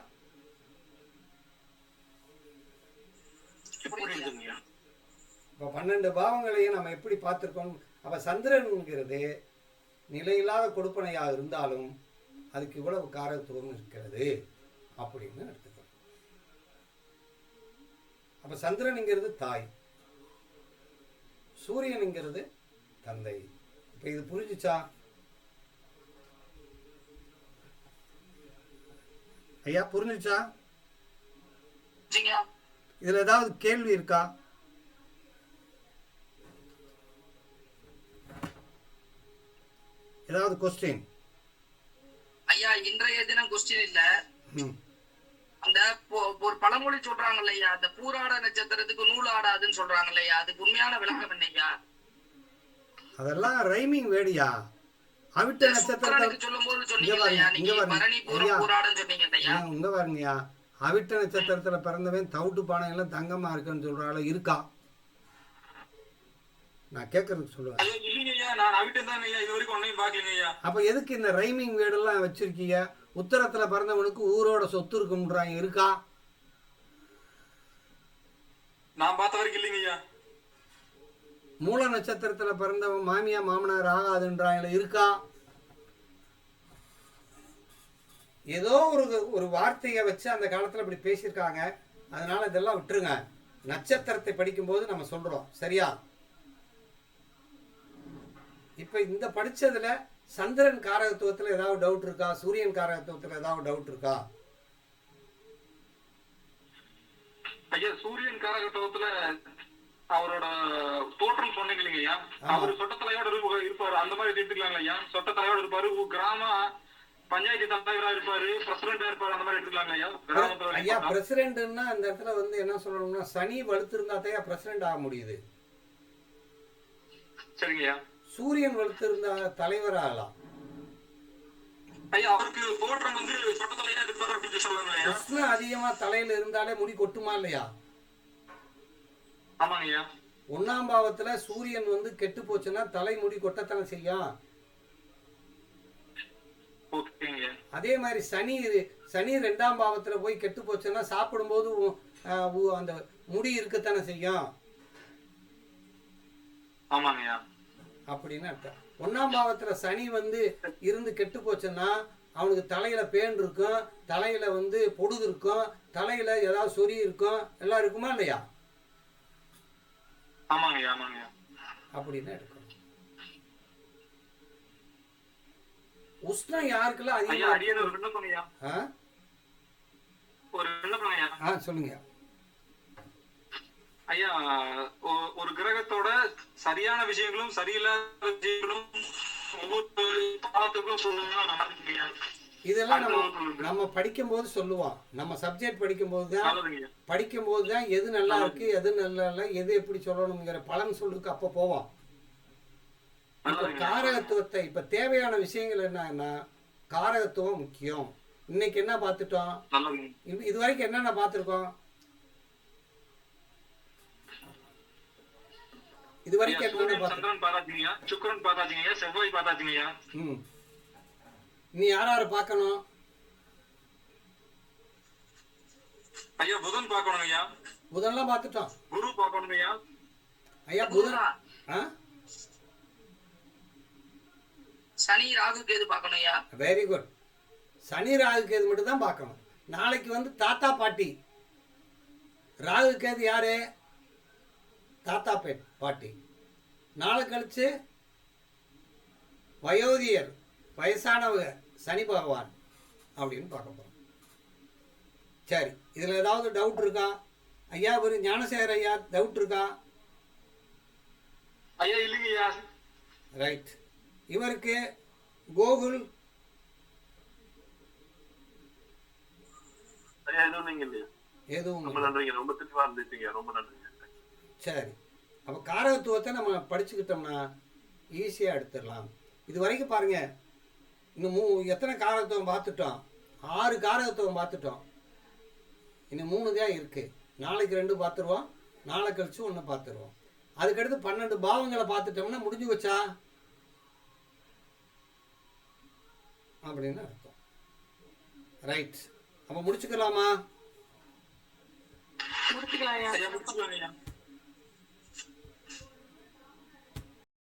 இப்போ 12 பாவங்களையும் நம்ம எப்படி பார்த்துருக்கோம். அப்போ சந்திரனுங்கிறது நிலையில்லாத கொடுப்பனையாக இருந்தாலும் அதுக்கு இவ்வளவு காரத்துவம் இருக்கிறது அப்படின்னு எடுத்துக்கணும். அப்போ சந்திரனுங்கிறது தாய், சூரியனுங்கிறது தந்தை. இப்போ இது புரிஞ்சுச்சா ஐயா? புரிஞ்சுச்சா? இதுல ஏதாவது கேள்வி இருக்கா? ஏதாவது கொஸ்டின்? ஐயா இன்றைய தினம் கொஸ்டின் இல்ல. அந்த ஒரு பழமொழி சொல்றாங்க இல்லையா, அந்த பூராட நட்சத்திரத்துக்கு நூல் ஆடாதுன்னு சொல்றாங்க இல்லையா, அதுக்கு உண்மையான விளக்கம் என்னையா? அதெல்லாம் ரைமிங் வேடியா. அவிட்ட நட்சத்திரத்துக்கு சொல்லும்போது சொன்னீங்க இல்லையா, நீங்க பரணி பூரம் பூராடன்னு சொன்னீங்க இல்லையா. உங்க பாருங்கய்யா, அவிட்ட நட்சத்திரத்துல பிறந்தவன் தவிட்டு பானை எல்லாம் தங்கமா இருக்குன்னு சொல்றாள் இருக்கா? நான் கேட்கறதுக்கு சொல்லுவேன். அப்ப எதுக்கு இந்த ரைமிங் வேர்டெல்லாம் வச்சிருக்கீங்க? உத்தரத்துல பிறந்தவனுக்கு ஊரோட சொத்து இருக்குன்றாங்க, இருக்கா? நான் பார்த்த வரைக்கும் இல்லைங்கய்யா. மூல நட்சத்திரத்துல பிறந்தவன் மாமியா மாமனார் ஆகாதுன்றாங்க, இருக்கா? ஏதோ ஒரு வார்த்தையை வச்சு அந்த காலத்துல இப்படி பேசியிருக்காங்க. அதனால இதெல்லாம் விட்டுருங்க. நட்சத்திரத்தை படிக்கும்போது நம்ம சொல்றோம், சரியா? இப்ப இந்த படிச்சதுல சந்திரன் காரகத்துவத்துல ஏதாவது டவுட் இருக்கா? சூரியன் காரகத்துவத்துல ஏதாவது டவுட் இருக்கா? ஐயா சூரியன் காரகத்துவத்துல அவரோட தோற்றம் சொன்னீங்க இல்லைங்கய்யா, அவர் சொட்ட தலையோட இருப்பாரு, அந்த மாதிரி எடுத்துக்கலாங்களா ஐயா? சொட்ட தலையோட இருப்பாரு, கிராம பஞ்சாயத்து தலைவரா இருப்பாரு, பிரசிடண்டா இருப்பாரு, அந்த மாதிரி எடுத்துக்கலாங்களா ஐயா? ஐயா பிரசிடென்ட்னா அந்த இடத்துல வந்து என்ன சொல்லணும்னா, சனி வலுத்திருந்தாத்தையா பிரசிடென்ட் ஆக முடியுது. சரிங்கய்யா. சூரியன் வலுத்திருந்தா தலைவர் ஆகலாம். ஐயா அவருக்கு தோற்றம் வந்து சொட்ட தலையா இருப்பாரு அப்படின்னு சொல்லுவாங்க. உஷ்ணம் அதிகமா தலையில இருந்தாலே முடி கொட்டுமா இல்லையா? ஆமாங்கய்யா. 1ஆம் பாவத்துல சூரியன் வந்து கெட்டு போச்சுன்னா தலைமுடி கொட்டத்தானே செய்யும். அதே மாதிரி சனி 2ஆம் பாவத்துல போய் கெட்டு போச்சுன்னா சாப்பிடும்போது அந்த முடி இருக்கத்தானே செய்யும். ஆமாங்கய்யா. அப்படின்னு அர்த்தம். 1ஆம் பாவத்துல சனி வந்து இருந்து கெட்டு போச்சுன்னா அவனுக்கு தலையில பேன் இருக்கும், தலையில வந்து பொடுகு இருக்கும், தலையில ஏதாவது சொறி இருக்கும், எல்லாம் இருக்குமா இல்லையா? ஆமாங்கய்யா. ஆமாங்கய்யா. அப்படின்னு எடுக்கணும். உஷ்ணம் யாருக்கெல்லாம் அதிகமா? சொல்லுங்க ஐயா. ஒரு கிரகத்தோட சரியான விஷயங்களும் சரியில்லாத விஷயங்களும் ஒவ்வொரு பாவத்துக்கும் சொல்லணும். இதெல்லாம் நம்ம படிக்கும் போது சொல்லுவோம். நம்ம சப்ஜெக்ட் படிக்கும் போதுதான் எது நல்லா இருக்கு, எது நல்லா இல்லை, எது எப்படி சொல்லணுங்கிற பலன் சொல்லுக்கு அப்ப போவோம். காரகத்துவத்தை இப்ப தேவையான விஷயங்கள் என்னன்னா காரகத்துவம் முக்கியம். இன்னைக்கு என்ன பார்த்துட்டோம்? இது வரைக்கும் என்னென்ன பார்த்திருக்கோம்? இது வரைக்கும் சுக்கிரன் பார்த்தாச்சுங்கய்யா, செவ்வாய் பார்த்தாச்சுங்கய்யா. நீ யார பார்க்கணும்? ஐயா புதன் பார்க்கணும் ஐயா. புதன்லாம் பார்த்துட்டோம். குரு பார்க்கணும் ஐயா. ஐயா புதன் சனி ராகு கேது பார்க்கணும் ஐயா. Very good. சனி ராகு கேது மட்டும் தான் பார்க்கணும். நாளைக்கு வந்து தாத்தா பாட்டி. ராகு கேது யாரு? தாத்தா பாட்டி. நாளை கழிச்சு வயோதியர், வயசானவங்க, சனி பகவான் அப்படின்னு பார்க்க போகிறோம். சரி, இதில் ஏதாவது டவுட் இருக்கா ஐயா? ஒரு ஞானசேகர் ஐயா டவுட் இருக்கா? ஐயா இல்லைங்கய்யா. ரைட். இவருக்கு கோகுல் ஐயா எதுவும் நீங்க இல்லையா? எதுவும் ரொம்ப நன்றிங்க, ரொம்ப தெளிவா இருந்துட்டீங்க, ரொம்ப நன்றிங்க. சரி, அப்போ காரகத்துவத்தை நம்ம படிச்சுக்கிட்டோம்னா ஈஸியாக எடுத்துடலாம். இது வரைக்கும் பாருங்கள், இன்னும் எத்தனை காரகத்துவம் பார்த்துட்டோம்? 6 காரகத்துவம் பார்த்துட்டோம். இன்னும் 3 தான் இருக்குது. நாளைக்கு 2 பார்த்துருவோம், நாளை கழிச்சு 1 பார்த்துருவோம். அதுக்கடுத்து 12 பாவங்களை பார்த்துட்டோம்னா முடிஞ்சு வச்சா அப்படின்னு அர்த்தம். ரைட், அப்போ முடிச்சுக்கலாமா? முடிச்சுக்கலாம் ஐயா. ஐயா முடிச்சுக்கலாங்க ஐயா.